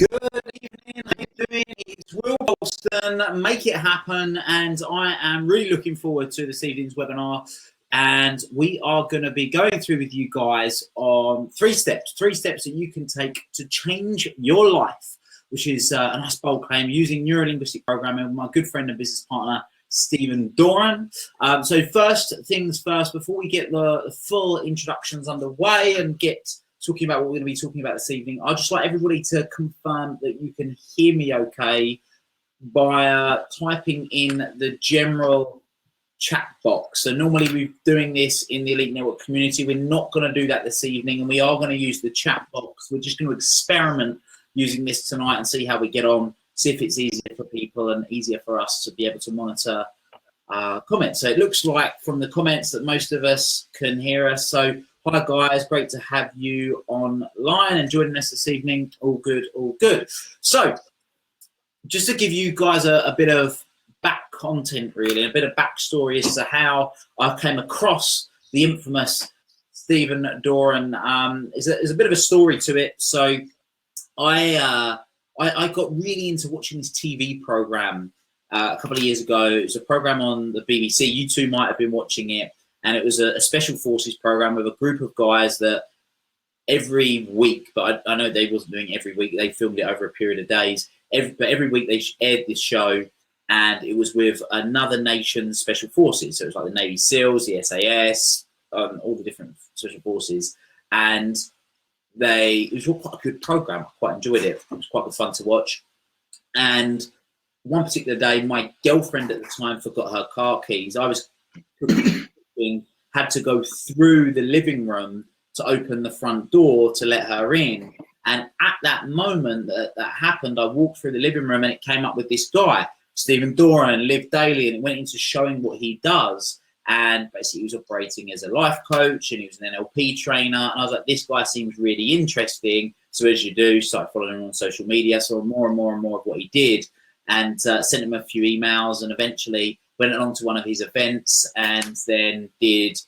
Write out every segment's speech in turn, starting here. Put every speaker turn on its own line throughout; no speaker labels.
Good evening, how you doing? It's Will Polston, Make It Happen, and I am really looking forward to this evening's webinar. And we are going to be going through with you guys on three steps that you can take to change your life, which is a nice bold claim, using neuro-linguistic programming with my good friend and business partner, Stephen Doran. So first things first, before we get the full introductions underway and get talking about what we're going to be talking about this evening, I'd just like everybody to confirm that you can hear me okay by typing in the general chat box. So normally we're doing this in the Elite Network community. We're not going to do that this evening, and we are going to use the chat box. We're just going to experiment using this tonight and see how we get on, see if it's easier for people and easier for us to be able to monitor comments. So it looks like from the comments that most of us can hear us. So hi guys, great to have you online and joining us this evening. All good, all good. So just to give you guys a bit of back content, really, a bit of backstory as to how I came across the infamous Stephen Doran. Is a bit of a story to it. So I got really into watching this TV program a couple of years ago. It was a program on the BBC. You two might have been watching it. And it was a special forces program with a group of guys that every week, but I know they wasn't doing every week, they filmed it over a period of days. But every week they aired this show, and it was with another nation's special forces. So it was like the Navy SEALs, the SAS, all the different special forces. And it was quite a good program. I quite enjoyed it. It was quite good fun to watch. And one particular day, my girlfriend at the time forgot her car keys. I was had to go through the living room to open the front door to let her in. And at that moment that happened, I walked through the living room and it came up with this guy, Stephen Doran, Live Daily, and it went into showing what he does. And basically he was operating as a life coach and he was an NLP trainer. And I was like, this guy seems really interesting. So as you do, started following him on social media, saw more and more and more of what he did, and sent him a few emails, and eventually went along to one of his events and then did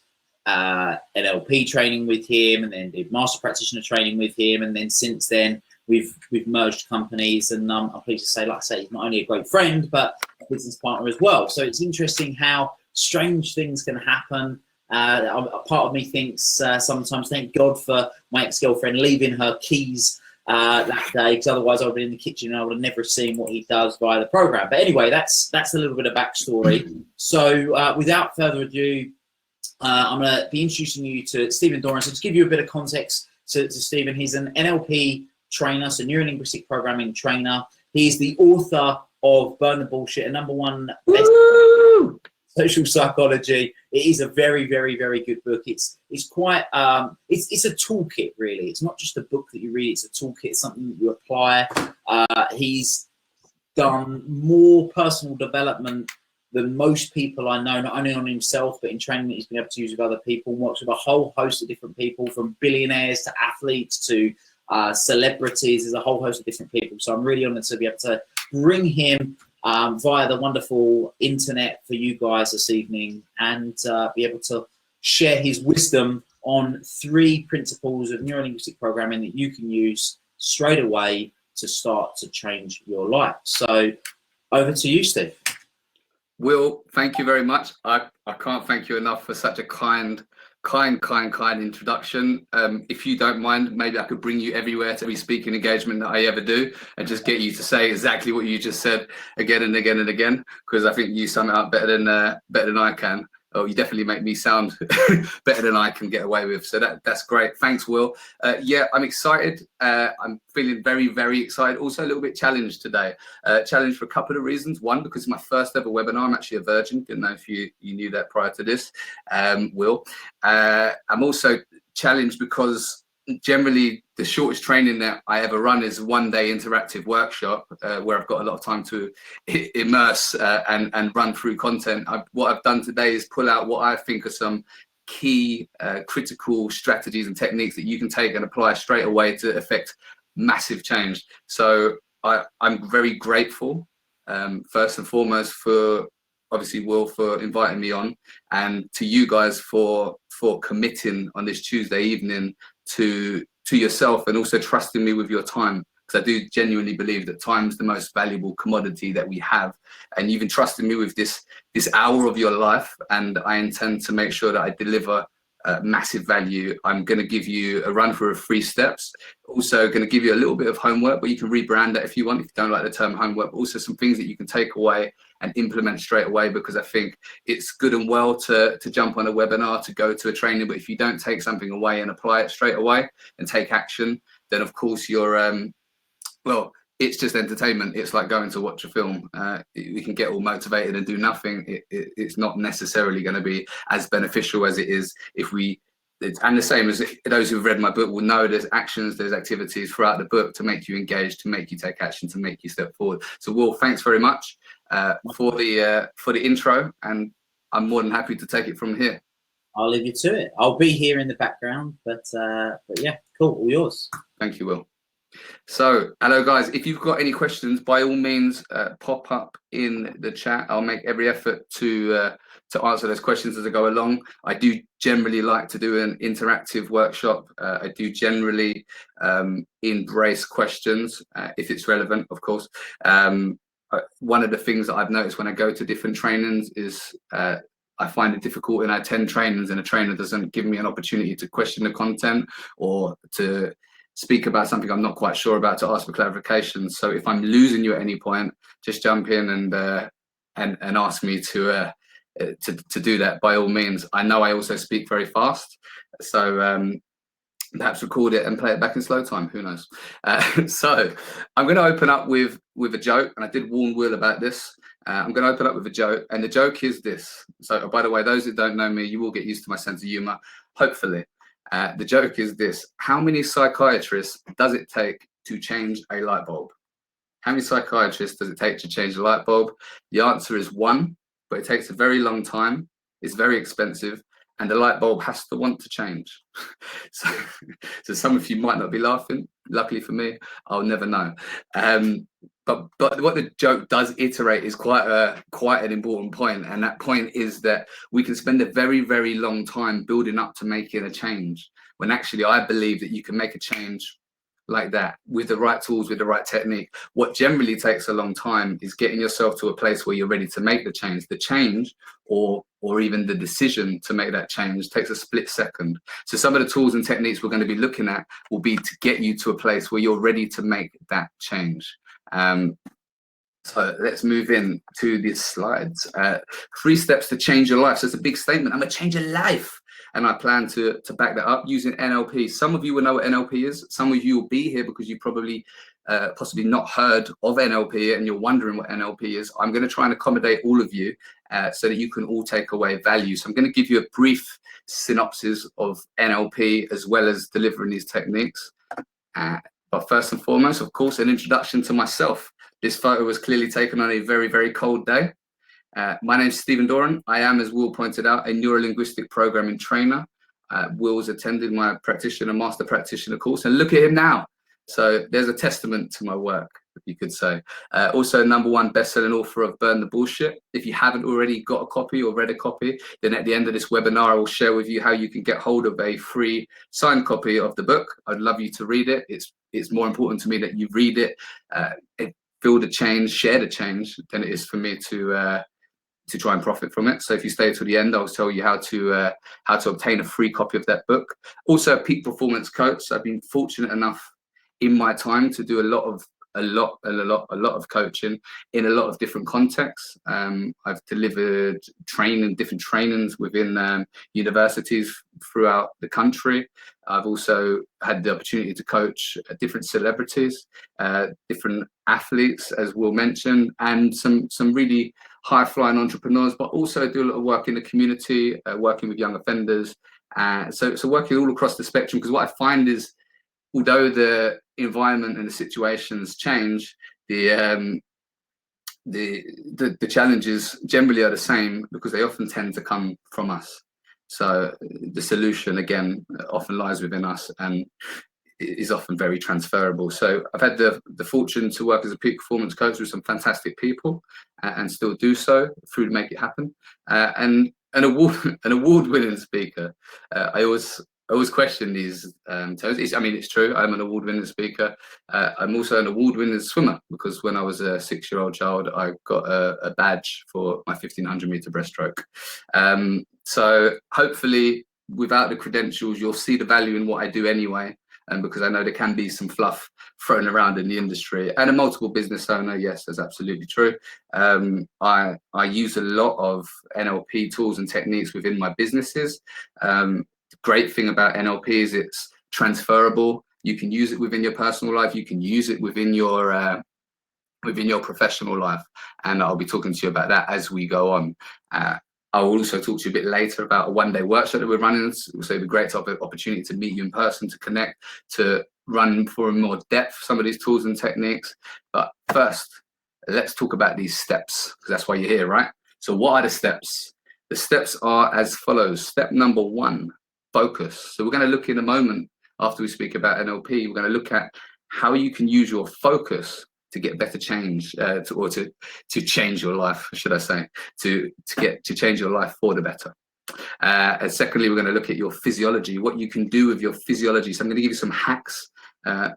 NLP training with him, and then did master practitioner training with him. And then since then, we've merged companies, and I'm pleased to say, like I say, he's not only a great friend, but a business partner as well. So it's interesting how strange things can happen. A part of me thinks sometimes, thank God for my ex-girlfriend leaving her keys that day, because otherwise I would have been in the kitchen and I would have never seen what he does via the program. But anyway, that's a little bit of backstory. So without further ado, I'm going to be introducing you to Stephen Doran. So to give you a bit of context to Stephen, he's an NLP trainer, so neuro-linguistic programming trainer. He's the author of Burn the Bullshit, a #1 best social psychology. It is a very, very, very good book. It's quite it's a toolkit, really. It's not just a book that you read, it's a toolkit. It's something that you apply. He's done more personal development than most people I know, not only on himself, but in training that he's been able to use with other people, and works with a whole host of different people, from billionaires to athletes to celebrities. There's a whole host of different people. So I'm really honored to be able to bring him via the wonderful internet for you guys this evening, and be able to share his wisdom on 3 principles of neuro-linguistic programming that you can use straight away to start to change your life. So over to you, Steve.
Will, thank you very much. I can't thank you enough for such a kind introduction. If you don't mind, maybe I could bring you everywhere to every speaking engagement that I ever do, and just get you to say exactly what you just said again and again and again, because I think you sum it up better than I can. Oh, you definitely make me sound better than I can get away with. So that's great. Thanks, Will. Yeah, I'm excited. I'm feeling very, very excited. Also a little bit challenged today. Challenged for a couple of reasons. One, because it's my first ever webinar. I'm actually a virgin. Didn't know if you knew that prior to this, Will. I'm also challenged because generally the shortest training that I ever run is a 1-day interactive workshop where I've got a lot of time to immerse and run through content. What I've done today is pull out what I think are some key critical strategies and techniques that you can take and apply straight away to affect massive change. So I'm very grateful, first and foremost, for obviously Will for inviting me on, and to you guys for committing on this Tuesday evening to yourself, and also trusting me with your time. because I do genuinely believe that time's the most valuable commodity that we have. And you've entrusted me with this hour of your life, and I intend to make sure that I deliver massive value. I'm going to give you a run through of 3 steps. Also going to give you a little bit of homework, but you can rebrand that if you want, if you don't like the term homework. Also some things that you can take away and implement straight away, because I think it's good and well to jump on a webinar, to go to a training, but if you don't take something away and apply it straight away and take action, then of course you're well, it's just entertainment. It's like going to watch a film. We can get all motivated and do nothing. It's not necessarily going to be as beneficial as it is if we, and the same as those who've read my book will know, there's actions, there's activities throughout the book to make you engage, to make you take action, to make you step forward. So Will, thanks very much for the intro, and I'm more than happy to take it from here.
I'll leave you to it. I'll be here in the background, but yeah, cool, all yours.
Thank you, Will. So, hello guys, if you've got any questions, by all means pop up in the chat. I'll make every effort to answer those questions as I go along. I do generally like to do an interactive workshop. I do generally embrace questions if it's relevant, of course. One of the things that I've noticed when I go to different trainings is I find it difficult when I attend trainings and a trainer doesn't give me an opportunity to question the content or to speak about something I'm not quite sure about, to ask for clarification. So if I'm losing you at any point, just jump in and ask me to do that by all means. I know I also speak very fast, so perhaps record it and play it back in slow time, who knows. So I'm going to open up with a joke, and I did warn Will about this. I'm going to open up with a joke, and the joke is this. So by the way, those that don't know me, you will get used to my sense of humor, hopefully. The joke is this: how many psychiatrists does it take to change a light bulb? How many psychiatrists does it take to change a light bulb? The answer is 1, but it takes a very long time, it's very expensive, and the light bulb has to want to change. So some of you might not be laughing. Luckily for me, I'll never know. But what the joke does iterate is quite an important point, and that point is that we can spend a very, very long time building up to making a change, when actually I believe that you can make a change like that with the right tools, with the right technique. What generally takes a long time is getting yourself to a place where you're ready to make the change. The change or even the decision to make that change takes a split second. So some of the tools and techniques we're going to be looking at will be to get you to a place where you're ready to make that change. So let's move in to these slides. 3 steps to change your life. So it's a big statement. I'm gonna change your life. And I plan to back that up using NLP. Some of you will know what NLP is. Some of you will be here because you probably possibly not heard of NLP and you're wondering what NLP is. I'm going to try and accommodate all of you so that you can all take away value. So I'm going to give you a brief synopsis of NLP as well as delivering these techniques. But first and foremost, of course, an introduction to myself. This photo was clearly taken on a very, very cold day. My name is Stephen Doran. I am, as Will pointed out, a neuro-linguistic programming trainer. Will's attended my master practitioner course, and look at him now. So there's a testament to my work, you could say. Also, #1 best-selling author of Burn the Bullshit. If you haven't already got a copy or read a copy, then at the end of this webinar, I will share with you how you can get hold of a free signed copy of the book. I'd love you to read it. It's more important to me that you read it, feel the change, share the change, than it is for me to try and profit from it. So if you stay till the end, I'll tell you how to obtain a free copy of that book. Also, a peak performance coach. So I've been fortunate enough in my time to do a lot of coaching in a lot of different contexts. I've delivered different trainings within universities throughout the country. I've also had the opportunity to coach different celebrities, different athletes, as Will mentioned, and some really high-flying entrepreneurs, but also do a lot of work in the community, working with young offenders. So working all across the spectrum, because what I find is, although the environment and the situations change, the challenges generally are the same, because they often tend to come from us. So the solution, again, often lies within us and is often very transferable. So I've had the fortune to work as a peak performance coach with some fantastic people, and still do so through Make It Happen, and an award-winning speaker. I always I always question these terms. I mean, it's true. I'm an award-winning speaker. I'm also an award-winning swimmer, because when I was a 6-year-old child, I got a badge for my 1500-meter breaststroke. So hopefully, without the credentials, you'll see the value in what I do anyway. And because I know there can be some fluff thrown around in the industry. And a multiple business owner, yes, that's absolutely true. I use a lot of NLP tools and techniques within my businesses. Great thing about NLP is it's transferable. You can use it within your personal life. You can use it within your professional life. And I'll be talking to you about that as we go on. I'll also talk to you a bit later about a one-day workshop that we're running. So it'll be a great opportunity to meet you in person, to connect, to run for more depth some of these tools and techniques. But first, let's talk about these steps, because that's why you're here, right? So what are the steps? The steps are as follows. Step number 1, focus. So we're going to look in a moment, after we speak about NLP, we're going to look at how you can use your focus to get better change, to change your life, should I say, to change your life for the better. And secondly, we're going to look at your physiology, what you can do with your physiology. So I'm going to give you some hacks.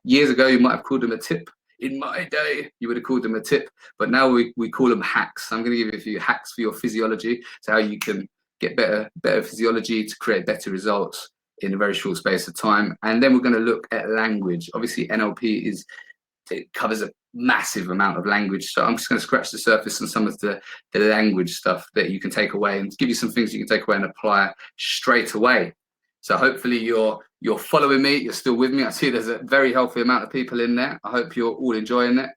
Years ago, you might have called them a tip. In my day, you would have called them a tip, but now we call them hacks. I'm going to give you a few hacks for your physiology, so how you can get better physiology to create better results in a very short space of time. And then we're going to look at language. Obviously, NLP it covers a massive amount of language, so I'm just going to scratch the surface on some of the language stuff that you can take away, and give you some things you can take away and apply straight away. So hopefully you're following me, you're still with me. I see there's a very healthy amount of people in there. I hope you're all enjoying it.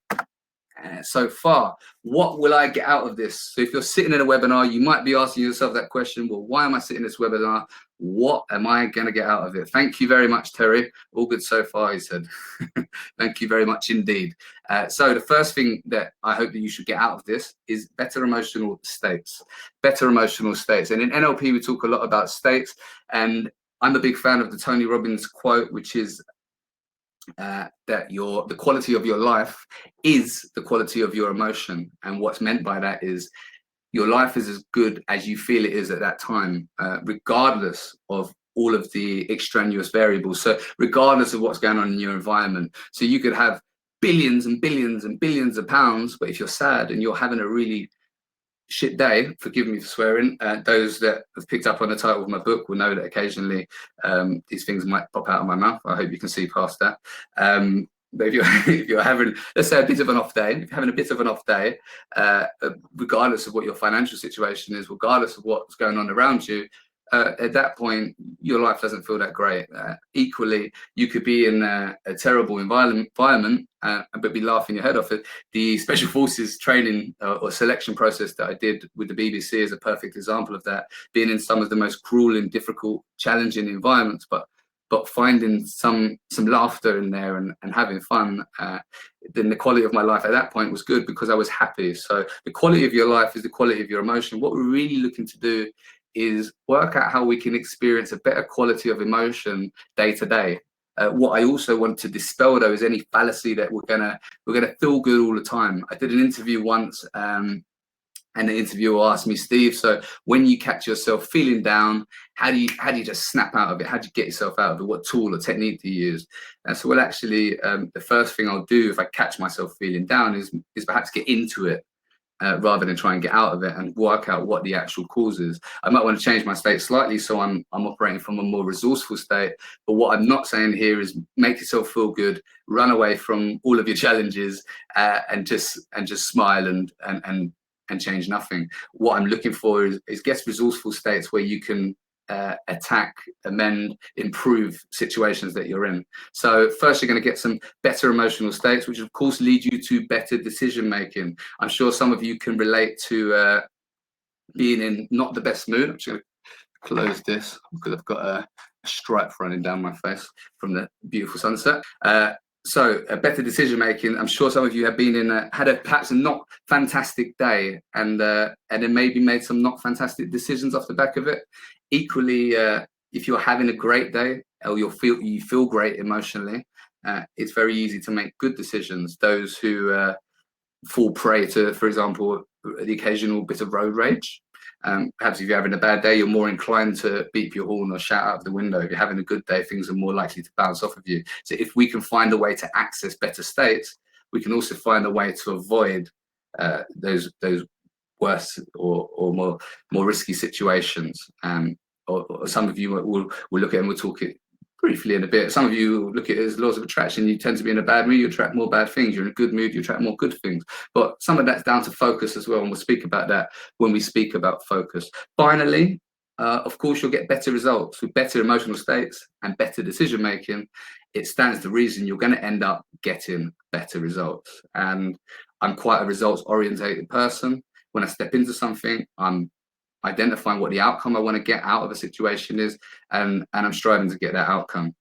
So far, what will I get out of this? So if you're sitting in a webinar, you might be asking yourself that question, well, why am I sitting in this webinar? What am I going to get out of it? Thank you very much, Terry. All good so far, he said. Thank you very much indeed. So the first thing that I hope that you should get out of this is better emotional states. Better emotional states. And in NLP, we talk a lot about states. And I'm a big fan of the Tony Robbins quote, which is that the quality of your life is the quality of your emotion. And what's meant by that is your life is as good as you feel it is at that time, regardless of all of the extraneous variables. So regardless of what's going on in your environment. So you could have billions and billions and billions of pounds, but if you're sad and you're having a really shit day, forgive me for swearing, those that have picked up on the title of my book will know that occasionally these things might pop out of my mouth. I hope you can see past that. But if you're having, let's say, a bit of an off day, if you're having a bit of an off day, regardless of what your financial situation is, regardless of what's going on around you, at that point, your life doesn't feel that great. Equally, you could be in a terrible environment, but be laughing your head off. The Special Forces training or selection process that I did with the BBC is a perfect example of that. Being in some of the most cruel and difficult, challenging environments, but finding some laughter in there and having fun, then the quality of my life at that point was good because I was happy. So the quality of your life is the quality of your emotion. What we're really looking to do is work out how we can experience a better quality of emotion day to day. What I also want to dispel, though, is any fallacy that we're gonna feel good all the time. I did an interview once, and the interviewer asked me, Steve, so when you catch yourself feeling down, how do you just snap out of it? How do you get yourself out of it? What tool or technique do you use? And so, well, actually, the first thing I'll do if I catch myself feeling down is perhaps get into it. Rather than try and get out of it and work out what the actual cause is. I might want to change my state slightly so I'm operating from a more resourceful state. But what I'm not saying here is make yourself feel good, run away from all of your challenges, and just smile and change nothing. What I'm looking for is get resourceful states where you can attack, amend, improve situations that you're in. So first, you're going to get some better emotional states, which of course lead you to better decision making. I'm sure some of you can relate to being in not the best mood. I'm just going to close this because I've got a stripe running down my face from the beautiful sunset. So a better decision making. I'm sure some of you have been had perhaps a not fantastic day, and then maybe made some not fantastic decisions off the back of it. Equally, if you're having a great day or you feel great emotionally, it's very easy to make good decisions. Those who fall prey to, for example, the occasional bit of road rage, Perhaps if you're having a bad day, you're more inclined to beep your horn or shout out the window. If you're having a good day, things are more likely to bounce off of you. So if we can find a way to access better states, we can also find a way to avoid those worse or more risky situations. Or some of you will look at it, and we'll talk it briefly in a bit. Some of you look at it as laws of attraction. You tend to be in a bad mood, you attract more bad things. You're in a good mood, you attract more good things. But some of that's down to focus as well, and we'll speak about that when we speak about focus. Finally, of course, you'll get better results with better emotional states and better decision making. It stands to reason you're going to end up getting better results. And I'm quite a results orientated person. When I step into something, I'm identifying what the outcome I want to get out of a situation is, and I'm striving to get that outcome.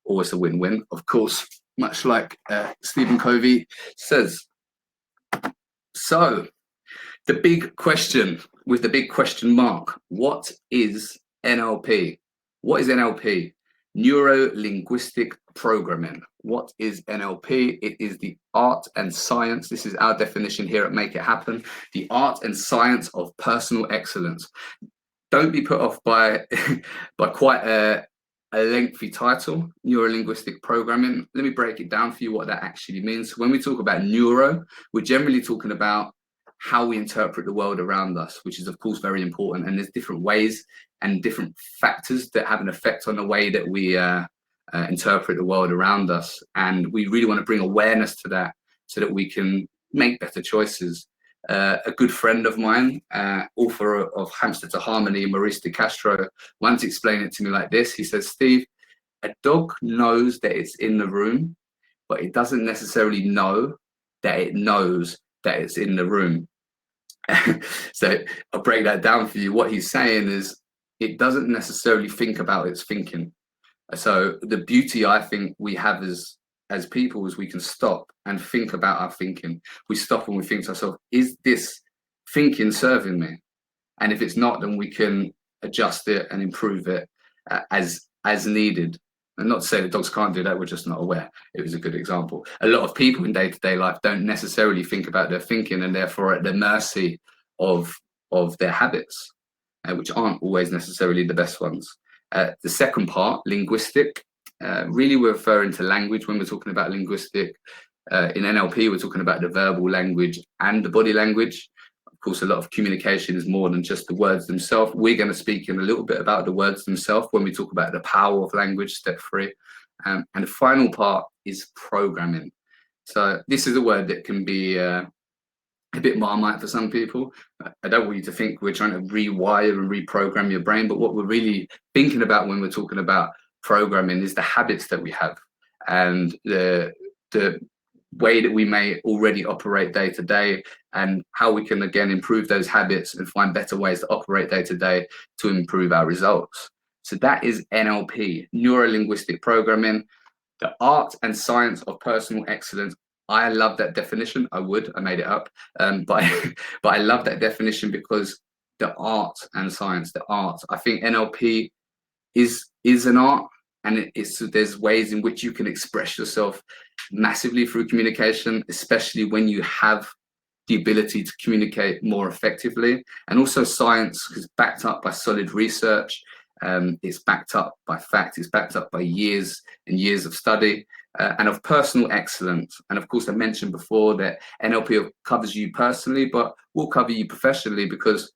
Always a win-win, of course, much like Stephen Covey says. So the big question, with the big question mark, what is NLP? What is NLP? Neuro-Linguistic Programming. What is NLP? It is the art and science. This is our definition here at Make It Happen. The art and science of personal excellence. Don't be put off by quite a lengthy title, Neuro-Linguistic Programming. Let me break it down for you what that actually means. When we talk about neuro, we're generally talking about how we interpret the world around us, which is of course very important. And there's different ways and different factors that have an effect on the way that we interpret the world around us. And we really want to bring awareness to that so that we can make better choices. A good friend of mine, author of Hamster to Harmony, Maurice de Castro, once explained it to me like this. He says, Steve, a dog knows that it's in the room, but it doesn't necessarily know that it knows that it's in the room. So I'll break that down for you. What he's saying is it doesn't necessarily think about its thinking. So the beauty I think we have as people is we can stop and think about our thinking. We stop and we think to ourselves, is this thinking serving me? And if it's not, then we can adjust it and improve it as needed. And not to say that dogs can't do that, we're just not aware. It was a good example. A lot of people in day-to-day life don't necessarily think about their thinking, and therefore at the mercy of their habits, which aren't always necessarily the best ones. The second part, linguistic, really we're referring to language when we're talking about linguistic. In NLP, we're talking about the verbal language and the body language. Of course, a lot of communication is more than just the words themselves. We're going to speak in a little bit about the words themselves when we talk about the power of language, step 3. And the final part is programming. So this is a word that can be a bit marmite for some people. I don't want you to think we're trying to rewire and reprogram your brain, but what we're really thinking about when we're talking about programming is the habits that we have and the way that we may already operate day to day, and how we can again improve those habits and find better ways to operate day to day to improve our results. So that is NLP, Neuro-Linguistic Programming, the art and science of personal excellence. I love that definition. I made it up, but I love that definition because the art and science, the art. I think NLP is an art, and there's ways in which you can express yourself massively through communication, especially when you have the ability to communicate more effectively. And also science is backed up by solid research. It's backed up by fact. It's backed up by years and years of study and of personal excellence. And of course, I mentioned before that NLP covers you personally, but will cover you professionally, because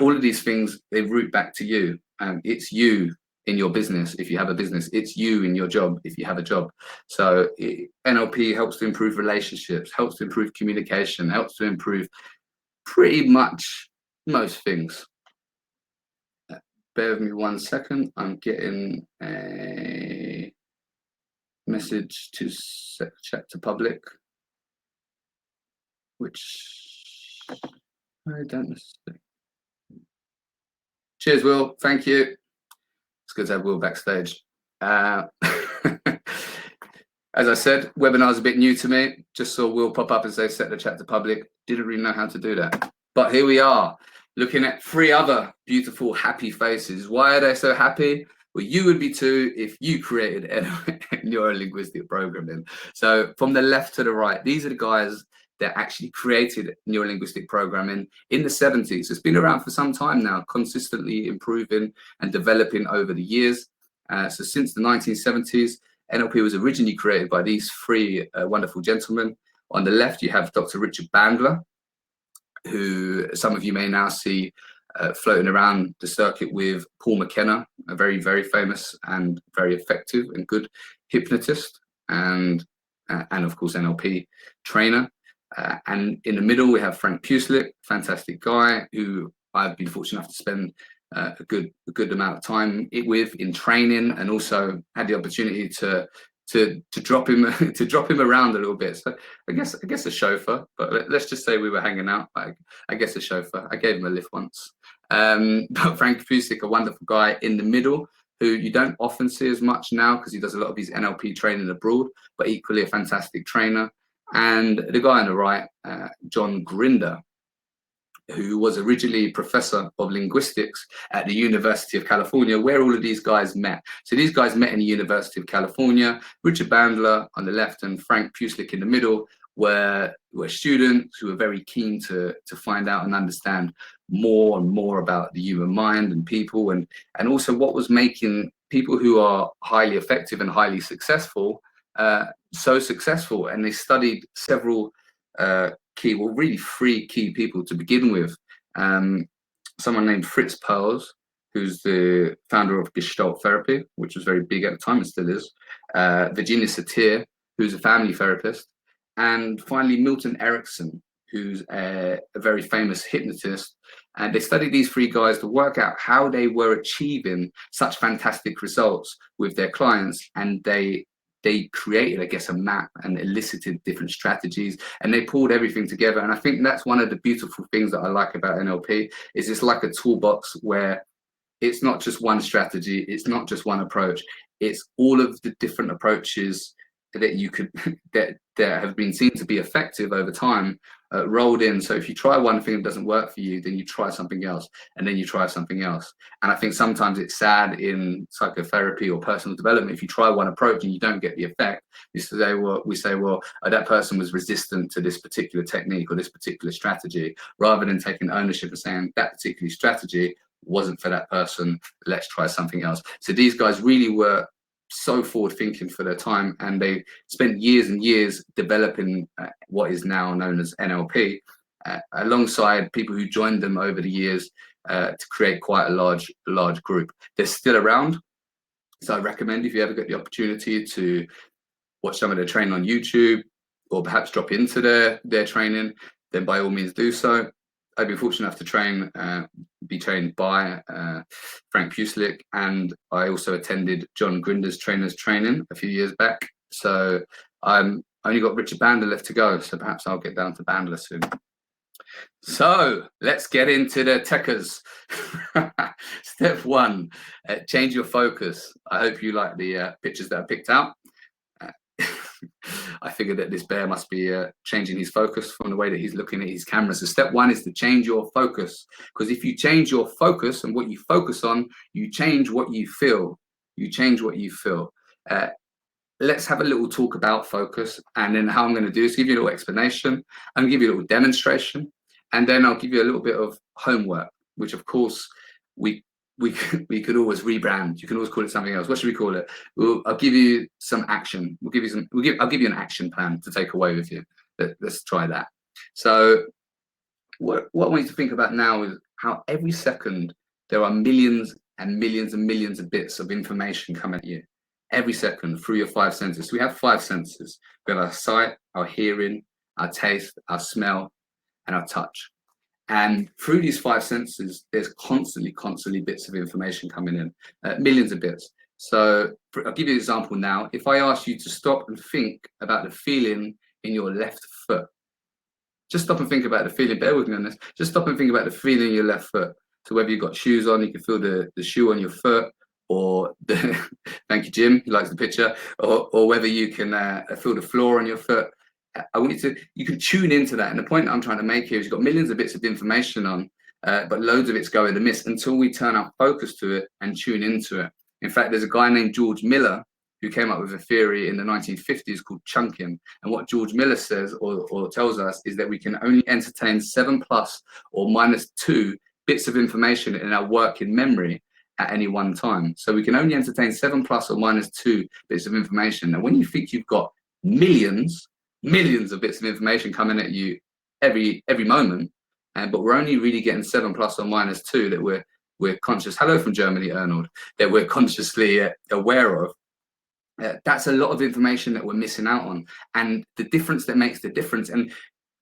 all of these things, they root back to you. It's you in your business if you have a business. It's you in your job if you have a job. So NLP helps to improve relationships, helps to improve communication, helps to improve pretty much most things. Bear with me 1 second. I'm getting a message to set chat to public, which I don't necessarily. Cheers, Will. Thank you. It's good to have Will backstage. As I said, webinar's a bit new to me. Just saw Will pop up and say set the chat to public. Didn't really know how to do that. But here we are, looking at 3 other beautiful, happy faces. Why are they so happy? Well, you would be too if you created Neuro-Linguistic Programming. So from the left to the right, these are the guys that actually created neuro-linguistic programming in the 70s. It's been around for some time now, consistently improving and developing over the years. So since the 1970s, NLP was originally created by these three wonderful gentlemen. On the left, you have Dr. Richard Bandler, who some of you may now see floating around the circuit with Paul McKenna, a very, very famous and very effective and good hypnotist, and of course NLP trainer. And in the middle, we have Frank Puslik, fantastic guy who I've been fortunate enough to spend a good amount of time with in training, and also had the opportunity to drop him around a little bit. So I guess a chauffeur, but let's just say we were hanging out. I guess a chauffeur. I gave him a lift once. But Frank Puslik, a wonderful guy in the middle, who you don't often see as much now because he does a lot of his NLP training abroad, but equally a fantastic trainer. And the guy on the right, John Grinder, who was originally professor of linguistics at the University of California, where all of these guys met. So these guys met in the University of California. Richard Bandler on the left and Frank Puslik in the middle were students who were very keen to find out and understand more and more about the human mind and people, and also what was making people who are highly effective and highly successful so successful. And they studied several really three key people to begin with. Someone named Fritz Perls, who's the founder of Gestalt therapy, which was very big at the time and still is. Virginia Satir, who's a family therapist. And finally, Milton Erickson, who's a very famous hypnotist. And they studied these three guys to work out how they were achieving such fantastic results with their clients. And they created, I guess, a map and elicited different strategies, and they pulled everything together. And I think that's one of the beautiful things that I like about NLP, is it's like a toolbox where it's not just one strategy, it's not just one approach, it's all of the different approaches that you could that have been seen to be effective over time rolled in. So if you try one thing that doesn't work for you, then you try something else, and then you try something else. And I think sometimes it's sad in psychotherapy or personal development, if you try one approach and you don't get the effect, we say, well, that person was resistant to this particular technique or this particular strategy, rather than taking ownership and saying that particular strategy wasn't for that person, let's try something else. So these guys really were so forward thinking for their time, and they spent years and years developing what is now known as NLP, alongside people who joined them over the years to create quite a large group. They're still around, so I recommend, if you ever get the opportunity to watch some of their training on YouTube, or perhaps drop into their training, then by all means do so. I've been fortunate enough to be trained by Frank Puslik, and I also attended John Grinder's trainer's training a few years back. So I'm only got Richard Bandler left to go, so perhaps I'll get down to Bandler soon. So let's get into the techers. Step one, change your focus. I hope you like the pictures that I picked out. I figured that this bear must be changing his focus from the way that he's looking at his camera. So step one is to change your focus, because if you change your focus and what you focus on, you change what you feel. You change what you feel. Let's have a little talk about focus, and then how I'm going to do is give you a little explanation. I'm going to give you a little demonstration, and then I'll give you a little bit of homework, which of course we could always rebrand. You can always call it something else. What should we call it? I'll give you some action. I'll give you an action plan to take away with you. Let's try that. So what I want you to think about now is how every second there are millions and millions and millions of bits of information coming at you. Every second through your five senses. So we have five senses. We have our sight, our hearing, our taste, our smell, and our touch. And through these five senses, there's constantly bits of information coming in, millions of bits. So I'll give you an example now. If I ask you to stop and think about the feeling in your left foot, just stop and think about the feeling. Bear with me on this. Just stop and think about the feeling in your left foot. So whether you've got shoes on, you can feel the shoe on your foot, or thank you, Jim, he likes the picture, or whether you can feel the floor on your foot. I want you can tune into that. And the point I'm trying to make here is you've got millions of bits of information on, but loads of it's going to miss until we turn our focus to it and tune into it. In fact, there's a guy named George Miller who came up with a theory in the 1950s called chunking. And what George Miller says or tells us is that we can only entertain 7 plus or minus 2 bits of information in our working memory at any one time. So we can only entertain 7 plus or minus 2 bits of information. And when you think you've got millions of bits of information coming at you every moment, but we're only really getting 7 plus or minus 2 that we're conscious. Hello from Germany, Arnold. That we're consciously aware of. That's a lot of information that we're missing out on, and the difference that makes the difference. And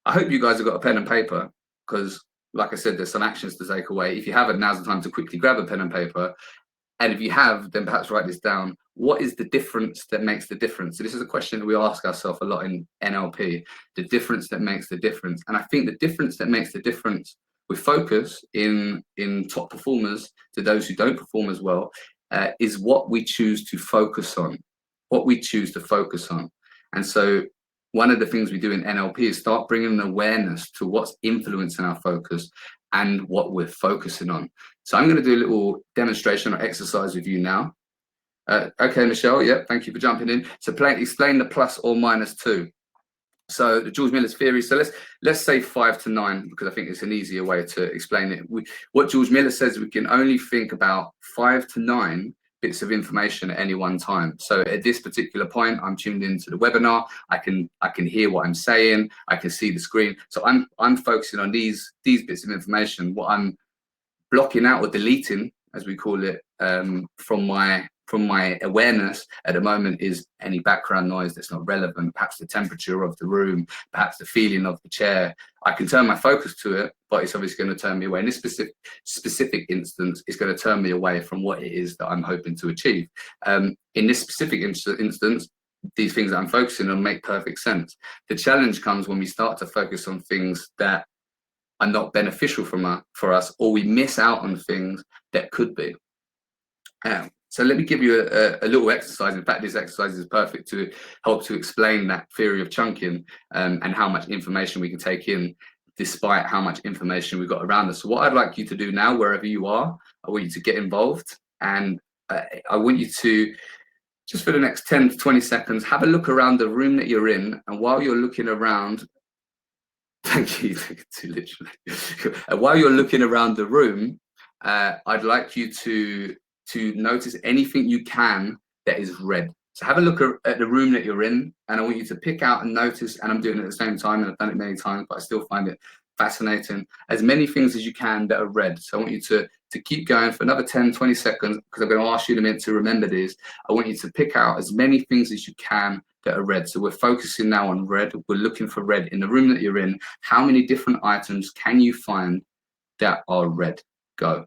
I hope you guys have got a pen and paper, because like I said, there's some actions to take away. If you haven't, now's the time to quickly grab a pen and paper. And if you have, then perhaps write this down. What is the difference that makes the difference? So this is a question that we ask ourselves a lot in NLP, the difference that makes the difference. And I think the difference that makes the difference with focus in top performers to those who don't perform as well is what we choose to focus on, And so one of the things we do in NLP is start bringing an awareness to what's influencing our focus and what we're focusing on. So I'm going to do a little demonstration or exercise with you now. Okay, Michelle, yeah, thank you for jumping in. So explain the plus or minus 2. So the George Miller's theory, so let's say 5 to 9, because I think it's an easier way to explain it. What George Miller says, we can only think about 5 to 9 bits of information at any one time. So at this particular point, I'm tuned into the webinar. I can hear what I'm saying. I can see the screen. So I'm focusing on these bits of information. What I'm blocking out or deleting, as we call it, from my awareness at the moment is any background noise that's not relevant, perhaps the temperature of the room, perhaps the feeling of the chair. I can turn my focus to it, but it's obviously going to turn me away. In this specific instance, it's going to turn me away from what it is that I'm hoping to achieve. In this specific instance, these things that I'm focusing on make perfect sense. The challenge comes when we start to focus on things that are not beneficial for us, or we miss out on things that could be. So let me give you a little exercise. In fact, this exercise is perfect to help to explain that theory of chunking and how much information we can take in despite how much information we've got around us. So what I'd like you to do now, wherever you are, I want you to get involved, and I want you to, just for the next 10 to 20 seconds, have a look around the room that you're in. And while you're looking around, thank you, literally. While you're looking around the room, I'd like you to notice anything you can that is red. So have a look at the room that you're in, and I want you to pick out and notice, and I'm doing it at the same time, and I've done it many times, but I still find it fascinating, as many things as you can that are red. So I want you to keep going for another 10, 20 seconds, because I'm going to ask you in a minute to remember these. I want you to pick out as many things as you can that are red. So we're focusing now on red. We're looking for red in the room that you're in. How many different items can you find that are red? Go.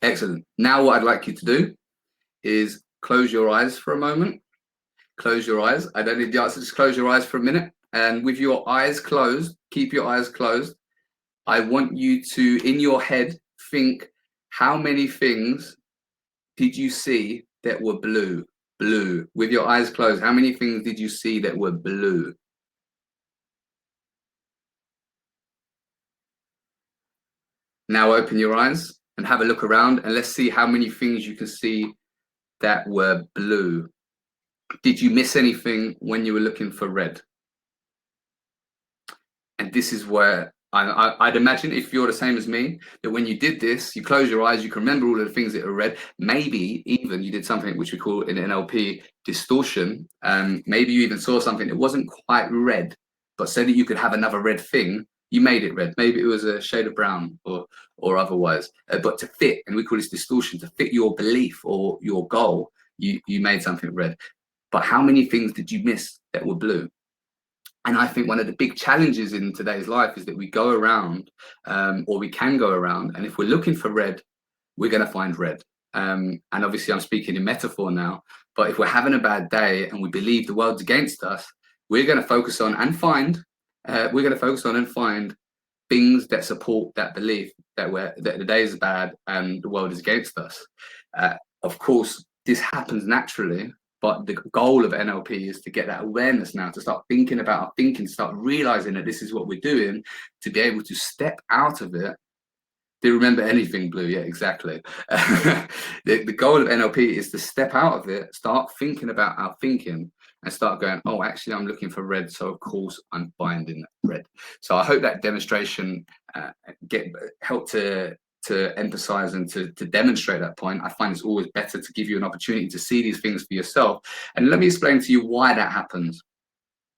Excellent. Now what I'd like you to do is close your eyes for a moment. Close your eyes. I don't need the answer. Just close your eyes for a minute. And with your eyes closed, keep your eyes closed. I want you to, in your head, think, how many things did you see that were blue? Blue. With your eyes closed, how many things did you see that were blue? Now open your eyes and have a look around, and let's see how many things you can see that were blue. Did you miss anything when you were looking for red? And this is where I'd imagine, if you're the same as me, that when you did this, you close your eyes, you can remember all of the things that are red. Maybe even you did something which we call in NLP distortion. Maybe you even saw something that wasn't quite red, but so that you could have another red thing, you made it red. Maybe it was a shade of brown or otherwise, but to fit, and we call this distortion, to fit your belief or your goal, you made something red. But how many things did you miss that were blue? And I think one of the big challenges in today's life is that we go around, or we can go around, and if we're looking for red, we're going to find red. And obviously I'm speaking in metaphor now, but if we're having a bad day and we believe the world's against us, we're going to focus on and find things that support that belief that the day is bad and the world is against us. Of course, this happens naturally, but the goal of NLP is to get that awareness now, to start thinking about our thinking, start realizing that this is what we're doing, to be able to step out of it Do you remember anything blue? Yeah, exactly. The goal of NLP is to step out of it, start thinking about our thinking, and start going, oh, actually, I'm looking for red, so of course I'm finding red. So I hope that demonstration help to emphasize and to demonstrate that point. I find it's always better to give you an opportunity to see these things for yourself. And let me explain to you why that happens,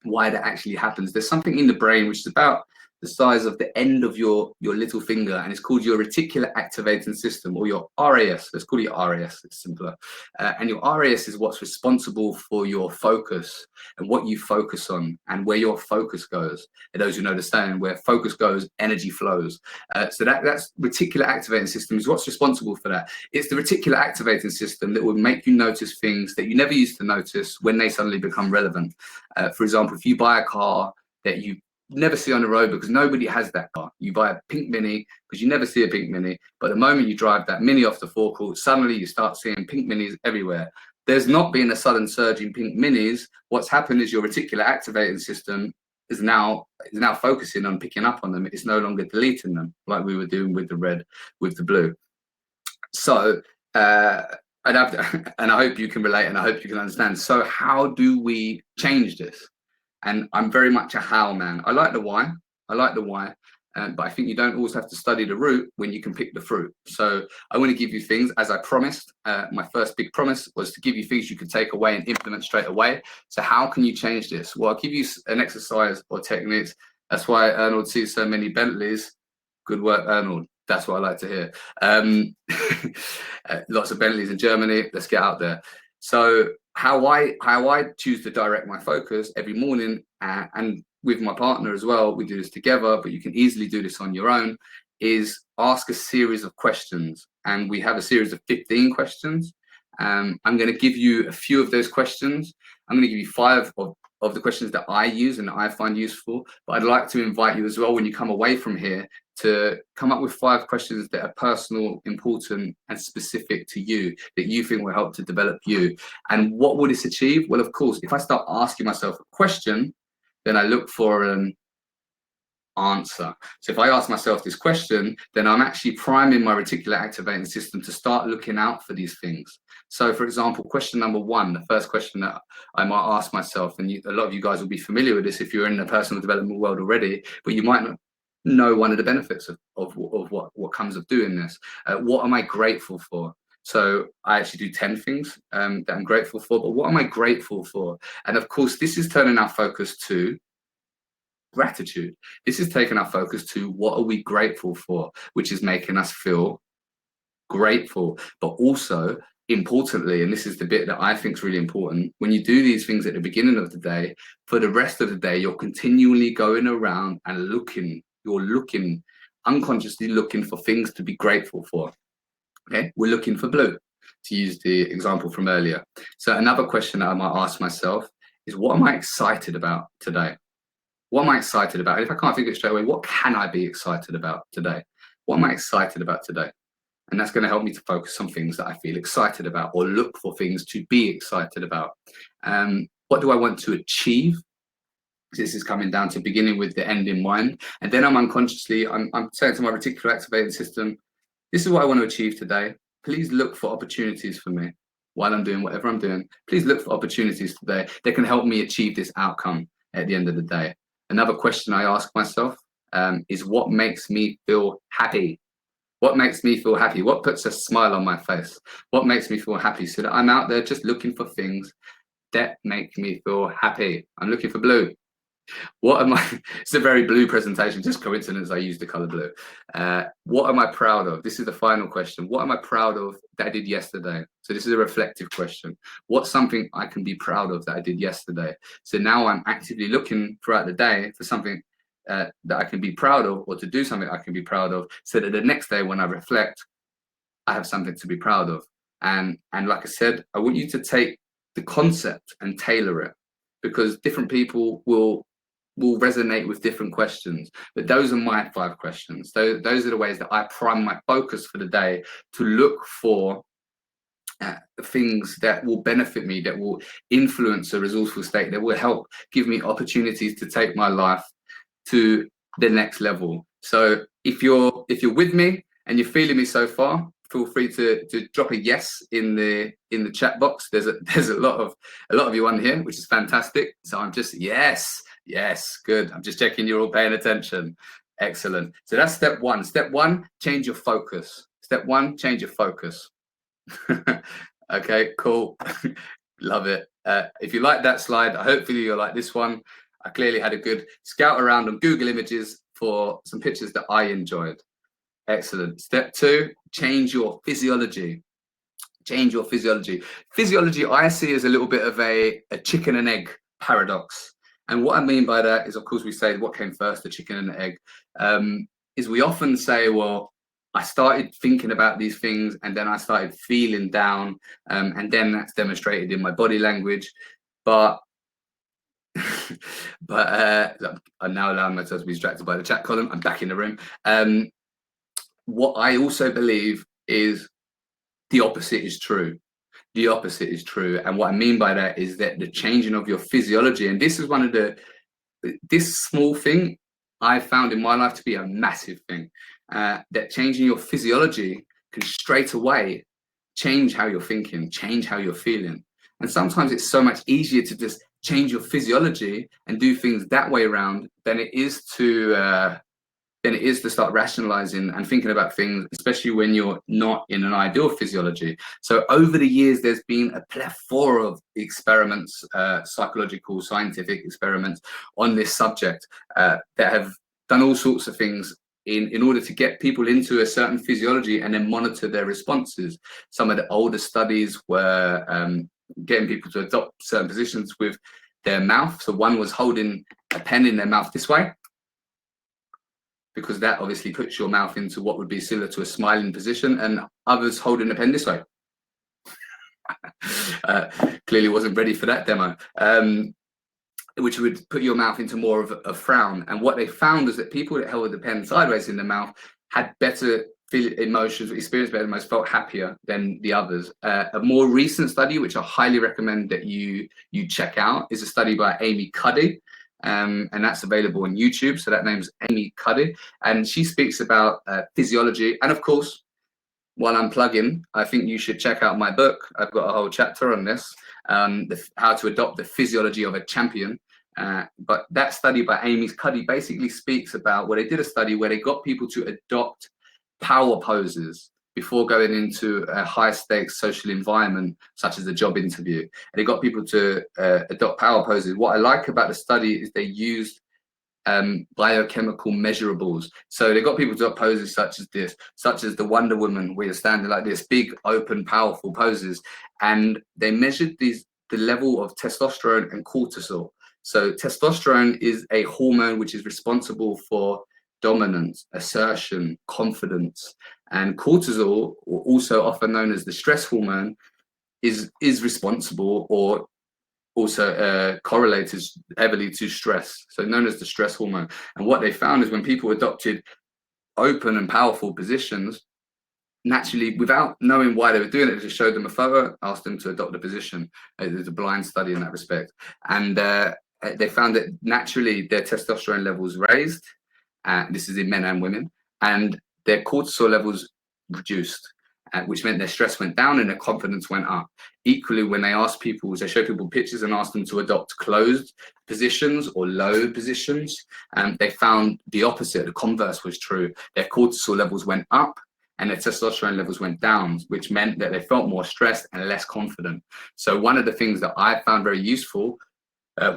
why that actually happens. There's something in the brain which is about the size of the end of your little finger, and it's called your reticular activating system, or your RAS. Let's call it your RAS, it's simpler. And your RAS is what's responsible for your focus and what you focus on and where your focus goes. And those who know the saying, where focus goes, energy flows. So that's reticular activating system is what's responsible for that. It's the reticular activating system that will make you notice things that you never used to notice when they suddenly become relevant. For example, if you buy a car that you never see on the road because nobody has that car, you buy a pink Mini because you never see a pink Mini, but the moment you drive that Mini off the forecourt, suddenly you start seeing pink Minis everywhere. There's not been a sudden surge in pink Minis. What's happened is your reticular activating system is now focusing on picking up on them. It's no longer deleting them like we were doing with the red, with the blue. So and I hope you can relate, and I hope you can understand. So how do we change this? And I'm very much a how man. I like the why, but I think you don't always have to study the root when you can pick the fruit. So I want to give you things, as I promised. My first big promise was to give you things you can take away and implement straight away. So how can you change this? Well, I'll give you an exercise or techniques. That's why Arnold sees so many Bentleys. Good work, Arnold. That's what I like to hear. Lots of Bentleys in Germany. Let's get out there. So how I choose to direct my focus every morning, and with my partner as well, we do this together, but you can easily do this on your own, is ask a series of questions. And we have a series of 15 questions. I'm going to give you a few of those questions. I'm going to give you 5 of the questions that I use and that I find useful, but I'd like to invite you as well, when you come away from here, to come up with 5 questions that are personal, important, and specific to you, that you think will help to develop you. And what will this achieve? Well, of course, if I start asking myself a question, then I look for an answer. So if I ask myself this question, then I'm actually priming my reticular activating system to start looking out for these things. So for example, question number 1, the first question that I might ask myself, and a lot of you guys will be familiar with this if you're in the personal development world already, but you might not know one of the benefits of what comes of doing this. What am I grateful for? So I actually do 10 things that I'm grateful for, but what am I grateful for? And of course, this is turning our focus to gratitude. This is taking our focus to what are we grateful for, which is making us feel grateful. But also, importantly, and this is the bit that I think is really important, when you do these things at the beginning of the day, for the rest of the day, you're continually going around and you're unconsciously looking for things to be grateful for. Okay, we're looking for blue, to use the example from earlier. So another question that I might ask myself is, what am I excited about today? What am I excited about? And if I can't think of it straight away, what can I be excited about today? What am I excited about today? And that's going to help me to focus on things that I feel excited about, or look for things to be excited about. What do I want to achieve? This is coming down to beginning with the end in mind. And then I'm unconsciously, I'm saying to my reticular activating system, this is what I want to achieve today. Please look for opportunities for me while I'm doing whatever I'm doing. Please look for opportunities today that can help me achieve this outcome at the end of the day. Another question I ask myself is, what makes me feel happy? What makes me feel happy? What puts a smile on my face? What makes me feel happy? So that I'm out there just looking for things that make me feel happy. I'm looking for blue. What am I? It's a very blue presentation, just coincidence I used the color blue. What am I proud of? This is the final question. What am I proud of that I did yesterday? So this is a reflective question. What's something I can be proud of that I did yesterday? So now I'm actively looking throughout the day for something that I can be proud of, or to do something I can be proud of, so that the next day when I reflect, I have something to be proud of. And like I said, I want you to take the concept and tailor it, because different people will resonate with different questions. But those are my 5 questions. Those are the ways that I prime my focus for the day, to look for things that will benefit me, that will influence a resourceful state, that will help give me opportunities to take my life to the next level. So if you're with me, and you're feeling me so far, feel free to drop a yes in the chat box. There's a lot of you on here, which is fantastic. So I'm just yes, good. I'm just checking you're all paying attention. Excellent. So that's step one. Step one, change your focus. Step one, change your focus. Okay, cool. Love it. If you like that slide, hopefully you'll like this one. I clearly had a good scout around on Google Images for some pictures that I enjoyed. Excellent. Step two, change your physiology. Change your physiology. Physiology I see as a little bit of a chicken and egg paradox. And what I mean by that is, of course, we say what came first, the chicken and the egg. Is we often say, well, I started thinking about these things and then I started feeling down, and then that's demonstrated in my body language. But I'm now allowing myself to be distracted by the chat column. I'm back in the room. What I also believe is the opposite is true. The opposite is true. And what I mean by that is that the changing of your physiology, and this is one of this small thing I found in my life to be a massive thing, that changing your physiology can straight away change how you're thinking, change how you're feeling. And sometimes it's so much easier to just change your physiology and do things that way around than it is to start rationalizing and thinking about things, especially when you're not in an ideal physiology. So over the years, there's been a plethora of experiments, psychological, scientific experiments on this subject that have done all sorts of things in order to get people into a certain physiology and then monitor their responses. Some of the older studies were getting people to adopt certain positions with their mouth. So one was holding a pen in their mouth this way, because that obviously puts your mouth into what would be similar to a smiling position, and others holding the pen this way. Clearly wasn't ready for that demo, which would put your mouth into more of a frown. And what they found was that people that held the pen sideways in the mouth had better emotions, experienced better emotions, felt happier than the others. A more recent study, which I highly recommend that you check out, is a study by Amy Cuddy. And that's available on YouTube. So that name's Amy Cuddy, and she speaks about physiology. And of course, while I'm plugging, I think you should check out my book. I've got a whole chapter on this, how to adopt the physiology of a champion. But that study by Amy Cuddy basically speaks about where they did a study where they got people to adopt power poses before going into a high stakes social environment, such as a job interview. And they got people to adopt power poses. What I like about the study is they used biochemical measurables. So they got people to adopt poses such as this, such as the Wonder Woman, where you're standing like this, big, open, powerful poses. And they measured the level of testosterone and cortisol. So testosterone is a hormone which is responsible for dominance, assertion, confidence, and cortisol, also often known as the stress hormone, is responsible or also correlated heavily to stress, so known as the stress hormone. And what they found is when people adopted open and powerful positions, naturally, without knowing why they were doing it, they just showed them a photo, asked them to adopt a position. There's a blind study in that respect. And they found that naturally their testosterone levels raised, this is in men and women, and their cortisol levels reduced, which meant their stress went down and their confidence went up. Equally, when they asked people, they show people pictures and asked them to adopt closed positions or low positions, they found the opposite. The converse was true. Their cortisol levels went up and their testosterone levels went down, which meant that they felt more stressed and less confident. So one of the things that I found very useful,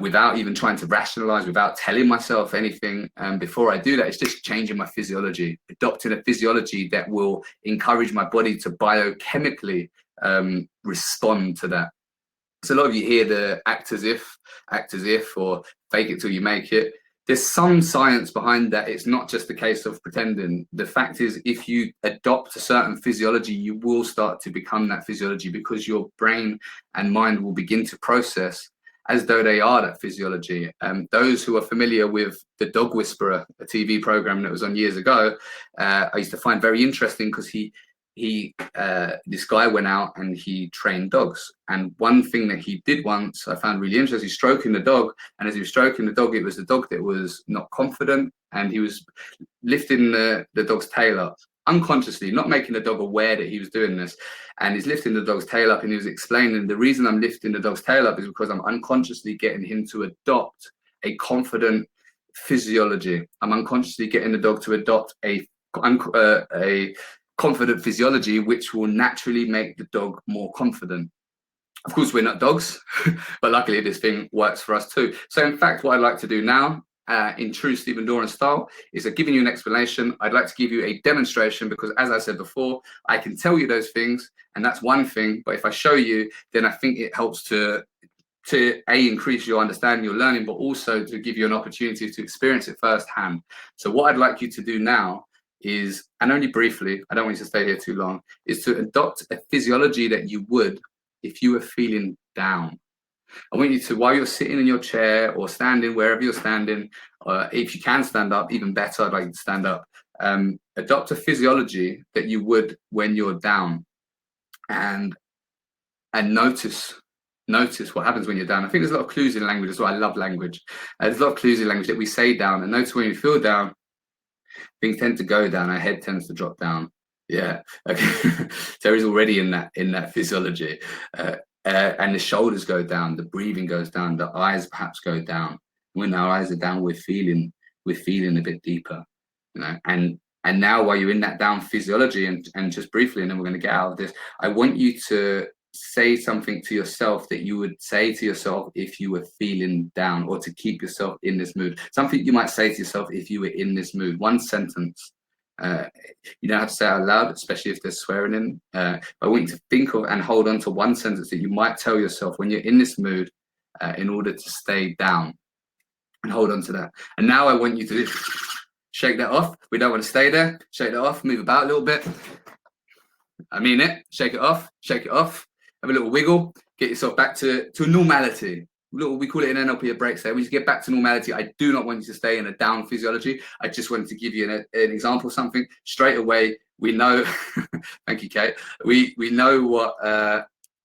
without even trying to rationalize, without telling myself anything before I do that, it's just changing my physiology, adopting a physiology that will encourage my body to biochemically respond to that. So a lot of you hear the act as if, or fake it till you make it. There's some science behind that. It's not just a case of pretending. The fact is, if you adopt a certain physiology, you will start to become that physiology, because your brain and mind will begin to process as though they are that physiology. Those who are familiar with The Dog Whisperer, a TV program that was on years ago, I used to find very interesting, because this guy went out and he trained dogs. And one thing that he did once I found really interesting, he's stroking the dog. And as he was stroking the dog, it was the dog that was not confident, and he was lifting the dog's tail up unconsciously, not making the dog aware that he was doing this. And he's lifting the dog's tail up, and he was explaining the reason I'm lifting the dog's tail up is because I'm unconsciously getting him to adopt a confident physiology. I'm unconsciously getting the dog to adopt a confident physiology, which will naturally make the dog more confident. Of course, we're not dogs, but luckily this thing works for us too. So in fact, what I'd like to do now, in true Stephen Doran style, is that giving you an explanation, I'd like to give you a demonstration, because as I said before, I can tell you those things, and that's one thing, but if I show you, then I think it helps to increase your understanding, your learning, but also to give you an opportunity to experience it firsthand. So what I'd like you to do now is, and only briefly, I don't want you to stay here too long, is to adopt a physiology that you would if you were feeling down. I want you to, while you're sitting in your chair or standing, wherever you're standing, if you can stand up, even better, I'd like you to stand up, adopt a physiology that you would when you're down, and notice what happens when you're down. I think there's a lot of clues in language as well. I love language. There's a lot of clues in language that we say down, and notice when you feel down, things tend to go down, our head tends to drop down. Yeah, okay. Terry's already in that physiology, and the shoulders go down, the breathing goes down, the eyes perhaps go down. When our eyes are down, we're feeling a bit deeper, you know. And now, while you're in that down physiology, and just briefly, and then we're going to get out of this, I want you to say something to yourself that you would say to yourself if you were feeling down, or to keep yourself in this mood. Something you might say to yourself if you were in this mood. One sentence. You don't have to say it out loud, especially if there's swearing in. I want you to think of and hold on to one sentence that you might tell yourself when you're in this mood, in order to stay down, and hold on to that. And now I want you to shake that off. We don't want to stay there. Shake that off. Move about a little bit. I mean it. Shake it off. Shake it off. Have a little wiggle. Get yourself back to normality. We call it in NLP a break state. When you get back to normality, I do not want you to stay in a down physiology. I just wanted to give you an example of something. Straight away, we know, thank you, Kate. We know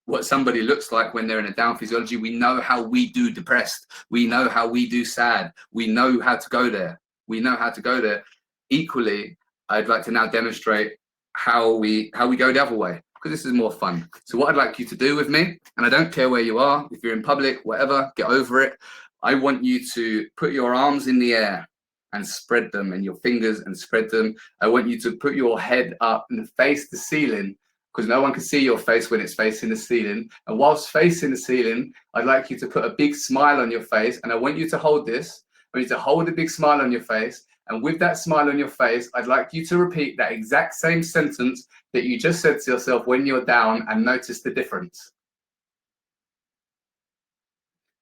what somebody looks like when they're in a down physiology. We know how we do depressed. We know how we do sad. We know how to go there. We know how to go there. Equally, I'd like to now demonstrate how we go the other way, because this is more fun. So what I'd like you to do with me, and I don't care where you are, if you're in public, whatever, get over it. I want you to put your arms in the air and spread them, and your fingers and spread them. I want you to put your head up and face the ceiling, because no one can see your face when it's facing the ceiling. And whilst facing the ceiling, I'd like you to put a big smile on your face, and I want you to hold this. I want you to hold a big smile on your face, and with that smile on your face, I'd like you to repeat that exact same sentence that you just said to yourself when you're down, and notice the difference.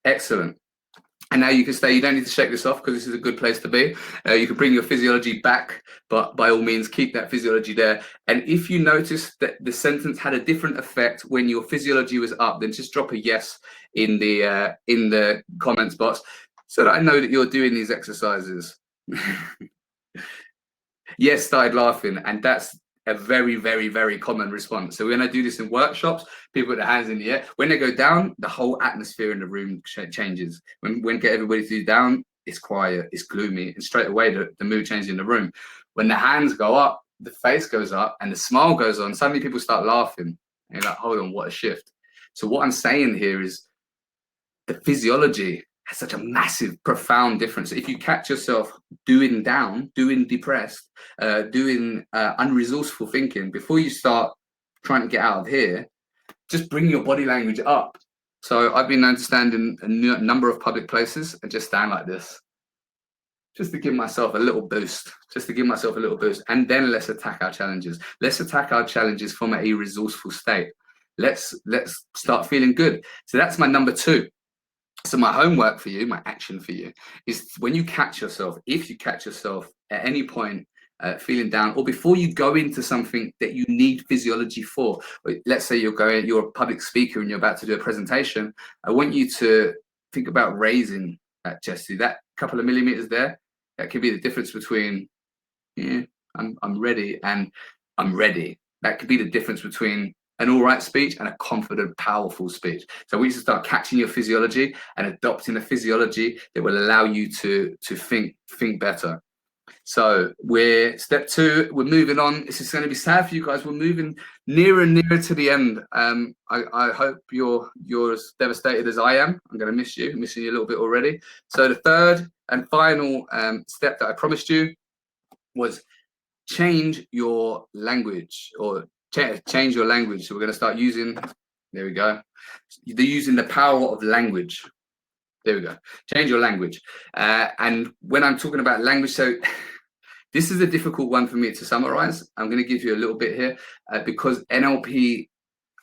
Excellent. And now you can stay. You don't need to shake this off, because this is a good place to be. You can bring your physiology back, but by all means, keep that physiology there. And if you notice that the sentence had a different effect when your physiology was up, then just drop a yes in the comments box, so that I know that you're doing these exercises. Yes, started laughing, and that's a very, very, very common response. So when I do this in workshops, people put their hands in the air. When they go down, the whole atmosphere in the room changes. When get everybody to do down, it's quiet, it's gloomy, and straight away the mood changes in the room. When the hands go up, the face goes up, and the smile goes on, suddenly people start laughing. And you're like, hold on, what a shift. So what I'm saying here is the physiology has such a massive, profound difference. If you catch yourself doing down, doing depressed, doing unresourceful thinking, before you start trying to get out of here, just bring your body language up. So I've been known to stand in a number of public places and just stand like this, just to give myself a little boost, And then let's attack our challenges. Let's attack our challenges from a resourceful state. Let's start feeling good. So that's my number 2. So my homework for you, my action for you, is when you catch yourself, if you catch yourself at any point feeling down, or before you go into something that you need physiology for, let's say you're a public speaker and you're about to do a presentation, I want you to think about raising that chest. See that couple of millimeters there? That could be the difference between, yeah, I'm ready and I'm ready. That could be the difference between an all right speech and a confident, powerful speech. So we need to start catching your physiology and adopting a physiology that will allow you to think better. So we're step 2. We're moving on. This is going to be sad for you guys. We're moving nearer and nearer to the end. I hope you're as devastated as I am. I'm going to miss you. I'm missing you a little bit already. So the third and final step that I promised you was change your language, or change your language. So we're going to start using. There we go. They're using the power of language. There we go. Change your language. And when I'm talking about language, so this is a difficult one for me to summarize. I'm going to give you a little bit here because NLP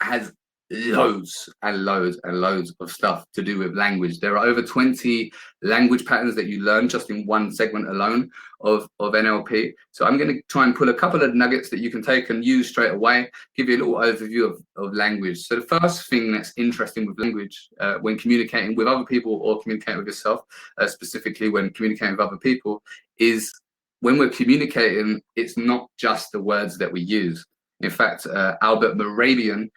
has loads and loads and loads of stuff to do with language. There are over 20 language patterns that you learn just in one segment alone of NLP. So I'm going to try and pull a couple of nuggets that you can take and use straight away, give you a little overview of language. So the first thing that's interesting with language when communicating with other people or communicating with yourself, specifically when communicating with other people, is when we're communicating, it's not just the words that we use. In fact, Albert Moravian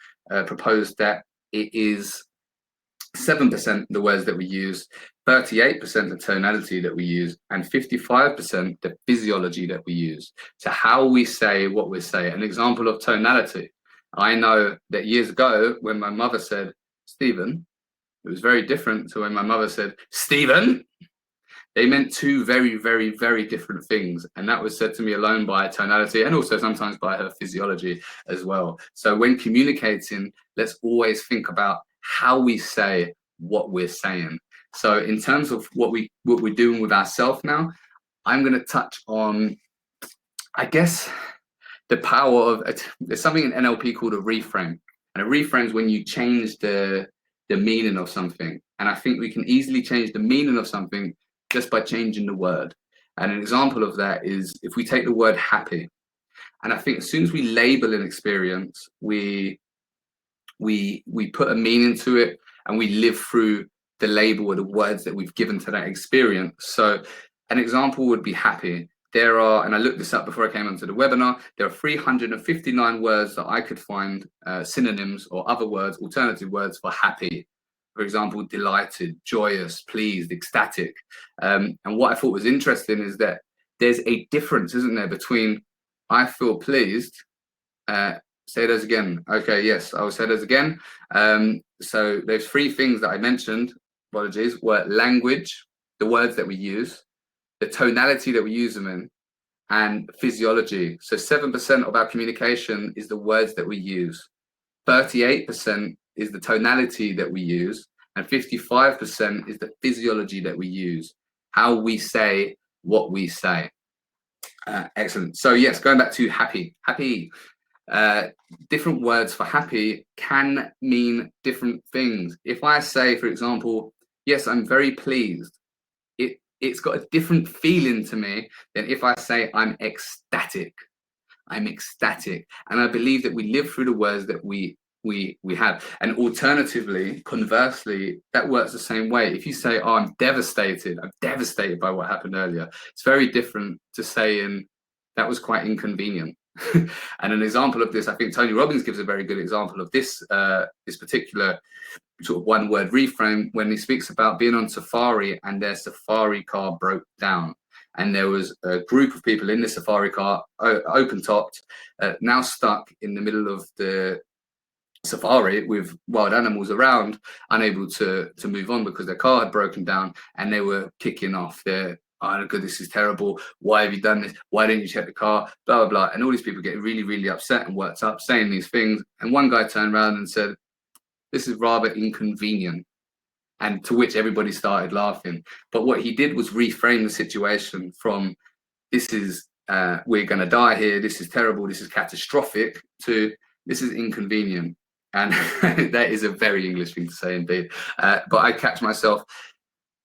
proposed that it is 7% the words that we use, 38% the tonality that we use, and 55% the physiology that we use. So how we say what we say. An example of tonality. I know that years ago when my mother said, Stephen, it was very different to when my mother said, Stephen. They meant two very, very, very different things. And that was said to me alone by tonality and also sometimes by her physiology as well. So when communicating, let's always think about how we say what we're saying. So in terms of what we're doing with ourselves now, I'm going to touch on, I guess, the power of, there's something in NLP called a reframe. And a reframe is when you change the meaning of something. And I think we can easily change the meaning of something just by changing the word. And an example of that is if we take the word happy, and I think as soon as we label an experience, we put a meaning to it and we live through the label or the words that we've given to that experience. So an example would be happy. There are, and I looked this up before I came onto the webinar, there are 359 words that I could find synonyms or other words, alternative words for happy. For example, delighted, joyous, pleased, ecstatic. And what I thought was interesting is that there's a difference, isn't there, between I feel pleased. Say those again. Okay, yes, I will say those again. So there's 3 things that I mentioned, apologies, were language, the words that we use, the tonality that we use them in, and physiology. So 7% of our communication is the words that we use. 38% is the tonality that we use, and 55% is the physiology that we use, how we say what we say. Excellent. So yes, going back to happy. Different words for happy can mean different things. If I say, for example, yes, I'm very pleased, it's got a different feeling to me than if I say I'm ecstatic. I'm ecstatic. And I believe that we live through the words that we have. And alternatively, conversely, that works the same way. If you say, oh, I'm devastated by what happened earlier, it's very different to saying that was quite inconvenient. And an example of this, I think Tony Robbins gives a very good example of this this particular sort of one word reframe when he speaks about being on safari and their safari car broke down. And there was a group of people in the safari car, open topped, now stuck in the middle of the safari with wild animals around, unable to move on because their car had broken down, and they were kicking off their, oh god, this is terrible, why have you done this, why didn't you check the car, blah blah blah. And all these people getting really, really upset and worked up, saying these things. And one guy turned around and said, this is rather inconvenient. And to which everybody started laughing. But what he did was reframe the situation from, this is we're going to die here, this is terrible, this is catastrophic, to this is inconvenient. And that is a very English thing to say indeed. But I catch myself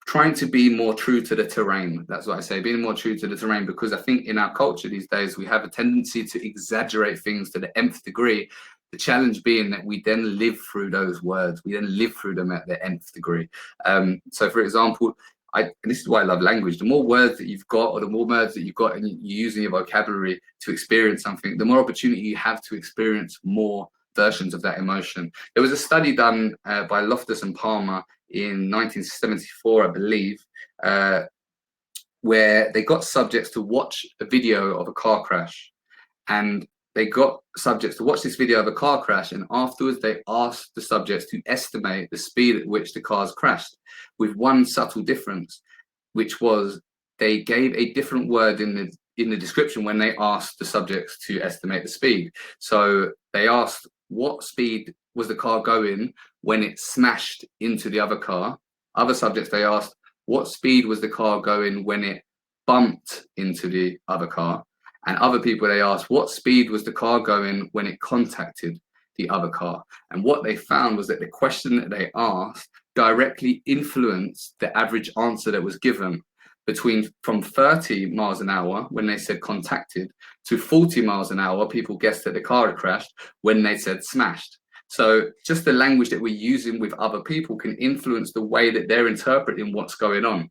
trying to be more true to the terrain. That's what I say, being more true to the terrain, because I think in our culture these days, we have a tendency to exaggerate things to the nth degree. The challenge being that we then live through those words. We then live through them at the nth degree. So for example, and this is why I love language. The more words that you've got, or the more words that you've got and you use in your vocabulary to experience something, the more opportunity you have to experience more versions of that emotion. There was a study done by Loftus and Palmer in 1974, I believe, where they got subjects to watch a video of a car crash, and they got subjects to watch this video of a car crash, and afterwards they asked the subjects to estimate the speed at which the cars crashed, with one subtle difference, which was they gave a different word in the description when they asked the subjects to estimate the speed. So they asked, what speed was the car going when it smashed into the other car? Other subjects, they asked, what speed was the car going when it bumped into the other car? And other people, they asked, what speed was the car going when it contacted the other car? And what they found was that the question that they asked directly influenced the average answer that was given, from 30 miles an hour when they said contacted to 40 miles an hour, people guessed that the car had crashed when they said smashed. So just the language that we're using with other people can influence the way that they're interpreting what's going on,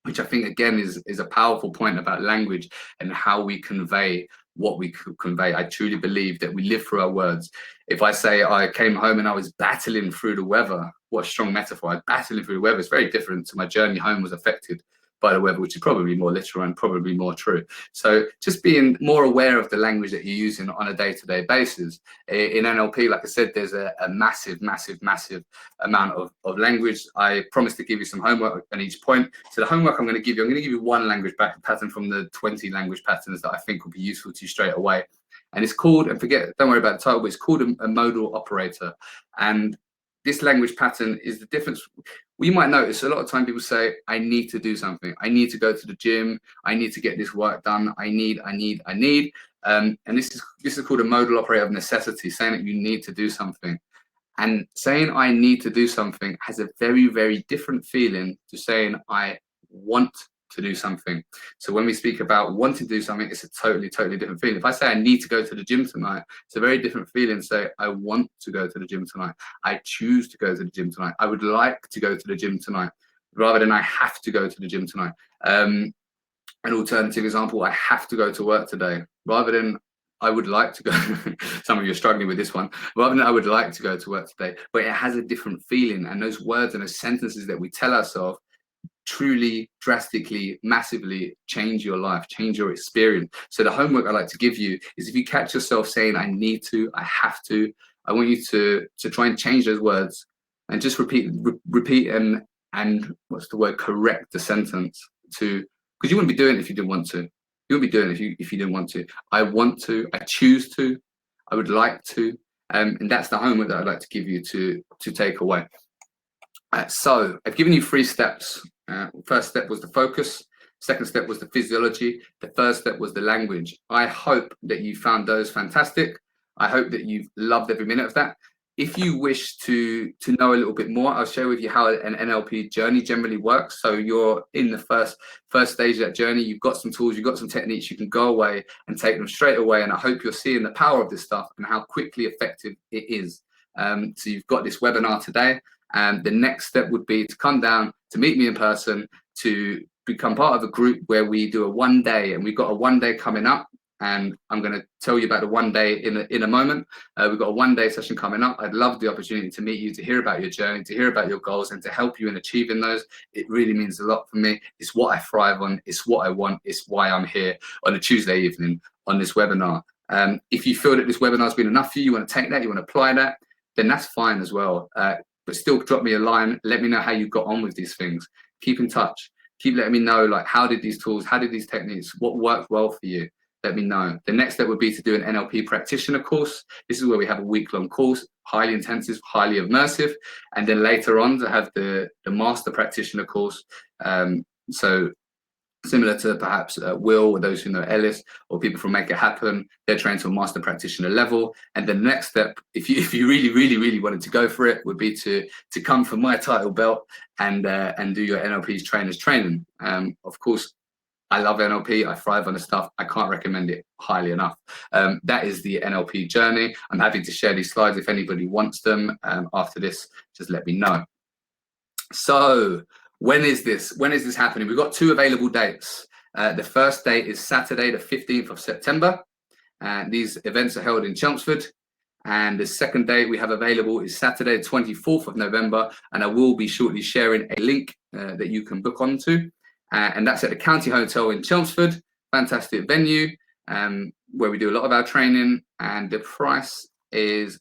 which I think, again, is a powerful point about language and how we convey what we convey. I truly believe that we live through our words. If I say I came home and I was battling through the weather, what a strong metaphor. I battling through the weather. It's very different to my journey home was affected by the weather, which is probably more literal and probably more true. So just being more aware of the language that you're using on a day-to-day basis. In NLP, like I said, there's a massive amount of language. I promised to give you some homework on each point. So the homework I'm going to give you one language pattern from the 20 language patterns that I think will be useful to you straight away. And it's called, and don't worry about the title, but it's called a modal operator. And this language pattern is the difference. We might notice a lot of time people say, I need to do something. I need to go to the gym. I need to get this work done. I need. And this is called a modal operator of necessity, saying that you need to do something. And saying I need to do something has a very, very different feeling to saying I want to do something. So when we speak about wanting to do something, it's a totally different feeling. If I say I need to go to the gym tonight, it's a very different feeling to say I want to go to the gym tonight. I choose to go to the gym tonight. I would like to go to the gym tonight, rather than I have to go to the gym tonight. An alternative example, I have to go to work today, rather than I would like to go. Some of you are struggling with this one. Rather than I would like to go to work today, but it has a different feeling. And those words and those sentences that we tell ourselves truly, drastically, massively change your life, change your experience. So the homework I like to give you is, if you catch yourself saying I need to, I have to, I want you to try and change those words and just repeat and what's the word, correct the sentence to, because you wouldn't be doing it if you didn't want to. You wouldn't be doing it if you didn't want to. I want to, I choose to, I would like to, and that's the homework that I'd like to give you to take away. So I've given you 3 steps. First step was the focus. Second step was the physiology. The third step was the language. I hope that you found those fantastic. I hope that you've loved every minute of that. If you wish to know a little bit more, I'll share with you how an NLP journey generally works. So you're in the first stage of that journey. You've got some tools, you've got some techniques. You can go away and take them straight away. And I hope you're seeing the power of this stuff and how quickly effective it is. So you've got this webinar today. And the next step would be to come down, to meet me in person, to become part of a group where we do a 1 day. And we've got a 1 day coming up. And I'm going to tell you about the 1 day in a moment. We've got a 1 day session coming up. I'd love the opportunity to meet you, to hear about your journey, to hear about your goals, and to help you in achieving those. It really means a lot for me. It's what I thrive on. It's what I want. It's why I'm here on a Tuesday evening on this webinar. If you feel that this webinar has been enough for you, you want to take that, you want to apply that, then that's fine as well. But still drop me a line. Let me know how you got on with these things. Keep in touch. Keep letting me know, like, how did these tools, how did these techniques, what worked well for you? Let me know. The next step would be to do an NLP practitioner course. This is where we have a week-long course, highly intensive, highly immersive. And then later on to have the master practitioner course. So similar to perhaps Will, or those who know Ellis, or people from Make It Happen, they're trained to a master practitioner level. And the next step, if you really wanted to go for it, would be to come for my title belt and do your NLP's trainers training. Of course, I love NLP. I thrive on the stuff. I can't recommend it highly enough. That is the NLP journey. I'm happy to share these slides if anybody wants them. After this, just let me know. So when is this happening? We've got 2 available dates. The first date is Saturday, the 15th of September. These events are held in Chelmsford. And the second date we have available is Saturday, the 24th of November. And I will be shortly sharing a link that you can book onto. and that's at the County Hotel in Chelmsford. Fantastic venue, where we do a lot of our training, and the price is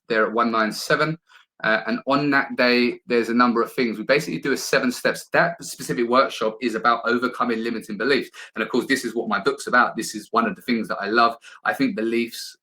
there at 197. And on that day, there's a number of things. We basically do a 7 steps. That specific workshop is about overcoming limiting beliefs. And of course, this is what my book's about. This is one of the things that I love. I think beliefs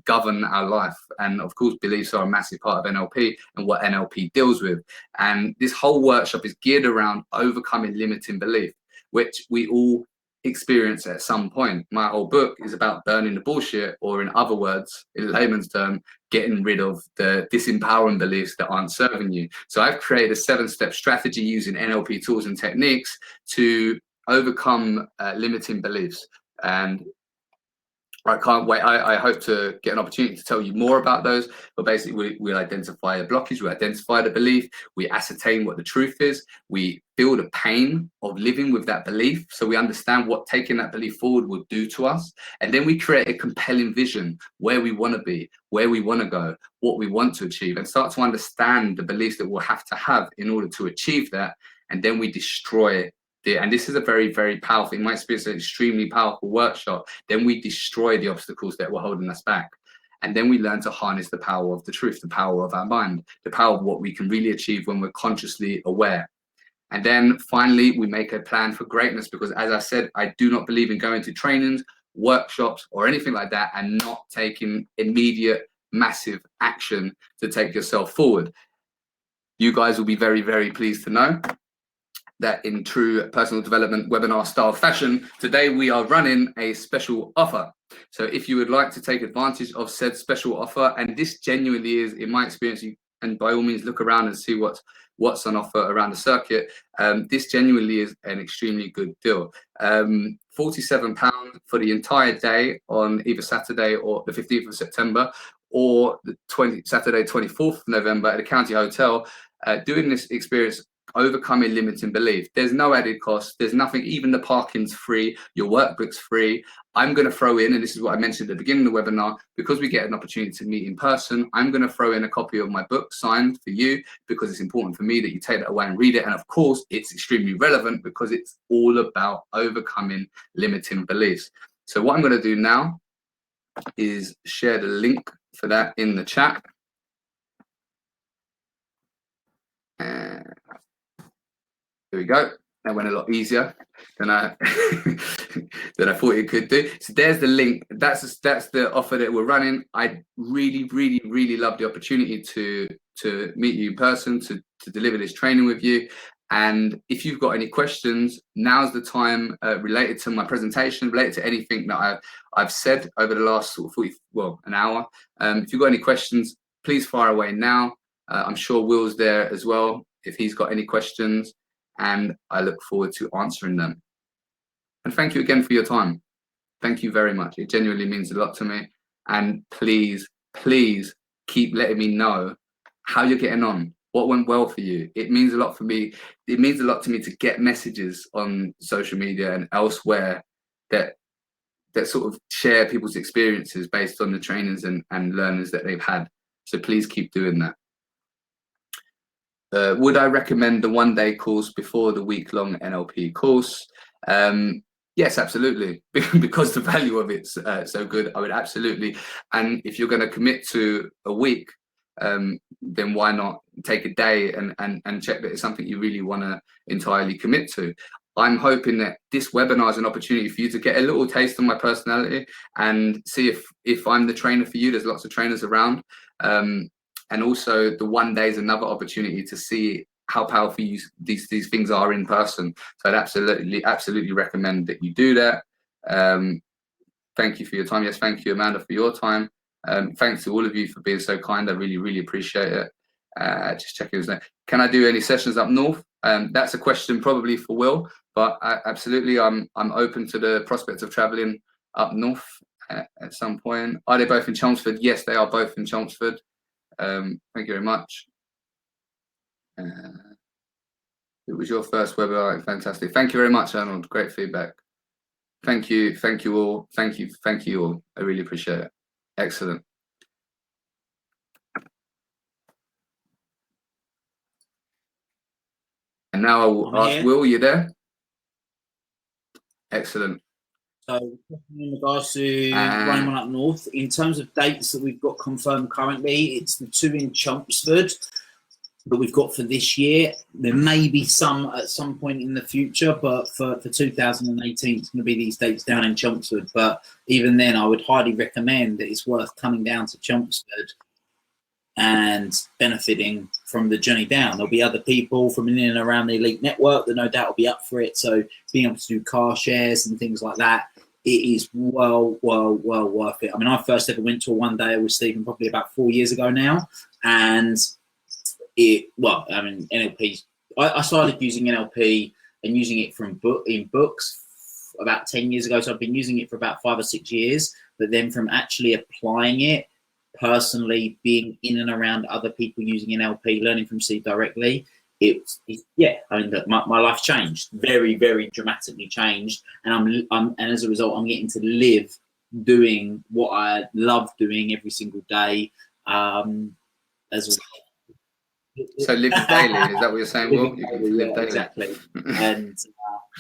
govern our life. And of course, beliefs are a massive part of NLP and what NLP deals with. And this whole workshop is geared around overcoming limiting belief, which we all experience at some point. My whole book is about burning the bullshit, or in other words, in layman's term, getting rid of the disempowering beliefs that aren't serving you. So I've created a 7-step strategy using NLP tools and techniques to overcome limiting beliefs. And I can't wait. I hope to get an opportunity to tell you more about those. But basically, we identify a blockage, we identify the belief, we ascertain what the truth is, we feel the pain of living with that belief, so we understand what taking that belief forward will do to us. And then we create a compelling vision where we want to be, where we want to go, what we want to achieve, and start to understand the beliefs that we'll have to have in order to achieve that. And then we destroy. And this is a very, very powerful, in my experience, an extremely powerful workshop. Then we destroy the obstacles that were holding us back. And then we learn to harness the power of the truth, the power of our mind, the power of what we can really achieve when we're consciously aware. And then finally, we make a plan for greatness, because as I said, I do not believe in going to trainings, workshops, or anything like that and not taking immediate, massive action to take yourself forward. You guys will be very, very pleased to know that in true personal development webinar style fashion, today we are running a special offer. So if you would like to take advantage of said special offer, and this genuinely is, in my experience, and by all means look around and see what's on offer around the circuit, this genuinely is an extremely good deal. £47 for the entire day on either Saturday or the 15th of September, or the Saturday 24th of November at the County Hotel, doing this experience, overcoming limiting belief. There's no added cost, there's nothing, even the parking's free, your workbook's free. I'm going to throw in, and this is what I mentioned at the beginning of the webinar, because we get an opportunity to meet in person, I'm going to throw in a copy of my book signed for you, because it's important for me that you take that away and read it. And of course, it's extremely relevant because it's all about overcoming limiting beliefs. So what I'm going to do now is share the link for that in the chat. Here we go. That went a lot easier than I than I thought it could do. So there's the link. That's the offer that we're running. I really, really, really love the opportunity to meet you in person, to deliver this training with you. And if you've got any questions, now's the time, related to my presentation, related to anything that I've said over the last sort of an hour. If you've got any questions, please fire away now. I'm sure Will's there as well if he's got any questions, and I look forward to answering them. And thank you again for your time. Thank you very much. It genuinely means a lot to me. And please, please keep letting me know how you're getting on, what went well for you. It means a lot for me. It means a lot to me to get messages on social media and elsewhere that sort of share people's experiences based on the trainings and learners that they've had. So please keep doing that. Would I recommend the one-day course before the week-long NLP course? Yes, absolutely, because the value of it's so good. I would absolutely. And if you're going to commit to a week, then why not take a day and check that it's something you really want to entirely commit to. I'm hoping that this webinar is an opportunity for you to get a little taste of my personality and see if I'm the trainer for you. There's lots of trainers around. And also the one day is another opportunity to see how powerful these things are in person. So I'd absolutely recommend that you do that. Thank you for your time. Yes, thank you, Amanda, for your time. Thanks to all of you for being so kind. I really, really appreciate it. Just checking his name. Can I do any sessions up north? That's a question probably for Will, but absolutely, I'm open to the prospect of traveling up north at some point. Are they both in Chelmsford? Yes, they are both in Chelmsford. Thank you very much. It was your first webinar. Fantastic. Thank you very much, Arnold. Great feedback. Thank you all. Thank you all. I really appreciate it. Excellent. And now I will ask Will, you there? Excellent.
So in regards to Running One Up North, in terms of dates that we've got confirmed currently, it's the 2 in Chelmsford that we've got for this year. There may be some at some point in the future, but for 2018, it's going to be these dates down in Chelmsford. But even then, I would highly recommend that it's worth coming down to Chelmsford and benefiting from the journey down. There'll be other people from in and around the Elite Network that no doubt will be up for it. So being able to do car shares and things like that, it is well worth it. I mean, I first ever went to a one day with Stephen probably about 4 years ago now. And NLP, I started using NLP and using it in books about 10 years ago. So I've been using it for about 5 or 6 years, but then from actually applying it personally, being in and around other people using NLP, learning from Steve directly, my life changed very dramatically changed, and and as a result, I'm getting to live doing what I love doing every single day.
So live daily, is that what you're saying? Will you can live daily?
Exactly. and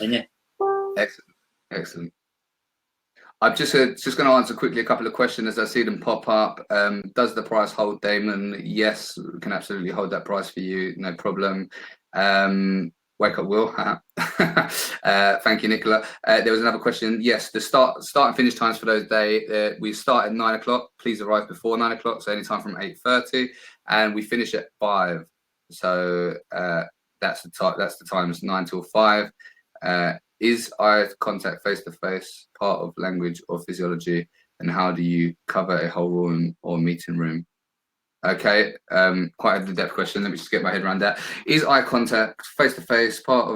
yeah.
Excellent. I'm just going to answer quickly a couple of questions as I see them pop up. Does the price hold, Damon? Yes, we can absolutely hold that price for you, no problem. Wake up, Will. Thank you, Nicola. There was another question. Yes, the start and finish times for those days. We start at 9 o'clock. Please arrive before 9 o'clock, so anytime from 8:30, and we finish at 5. So that's the times 9 till 5. Is eye contact face-to-face part of language or physiology, and how do you cover a whole room or meeting room? Okay, quite a in-depth question. Let me just get my head around that. Is eye contact face-to-face part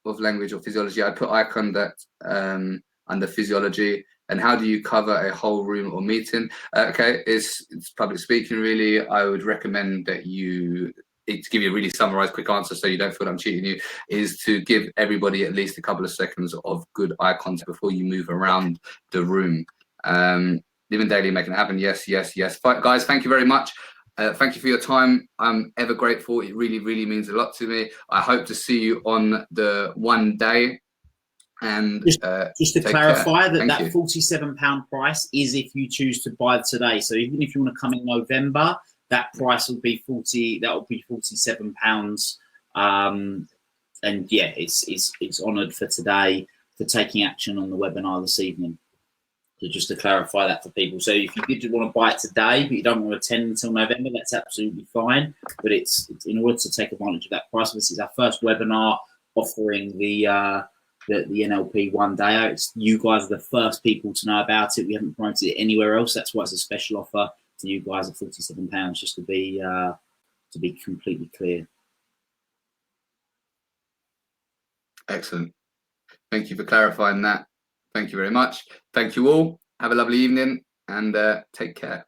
of language or physiology? I put eye contact under physiology. And how do you cover a whole room or meeting? Okay, it's public speaking, really. I would recommend that to give you a really summarized quick answer so you don't feel I'm cheating you, is to give everybody at least a couple of seconds of good eye contact before you move around the room. Living daily, making it happen. Yes. Guys, thank you very much. Thank you for your time. I'm ever grateful. It really means a lot to me. I hope to see you on the one day. And
just to clarify that £47 price is if you choose to buy today. So even if you want to come in November, that price will be £47. And yeah, it's honoured for today for taking action on the webinar this evening. So just to clarify that for people. So if you did want to buy it today, but you don't want to attend until November, that's absolutely fine. But it's in order to take advantage of that price. This is our first webinar offering the NLP one day. It's you guys are the first people to know about it. We haven't promoted it anywhere else. That's why it's a special offer to you guys at £47. Just to be completely clear.
Excellent. Thank you for clarifying that. Thank you very much. Thank you all. Have a lovely evening and take care.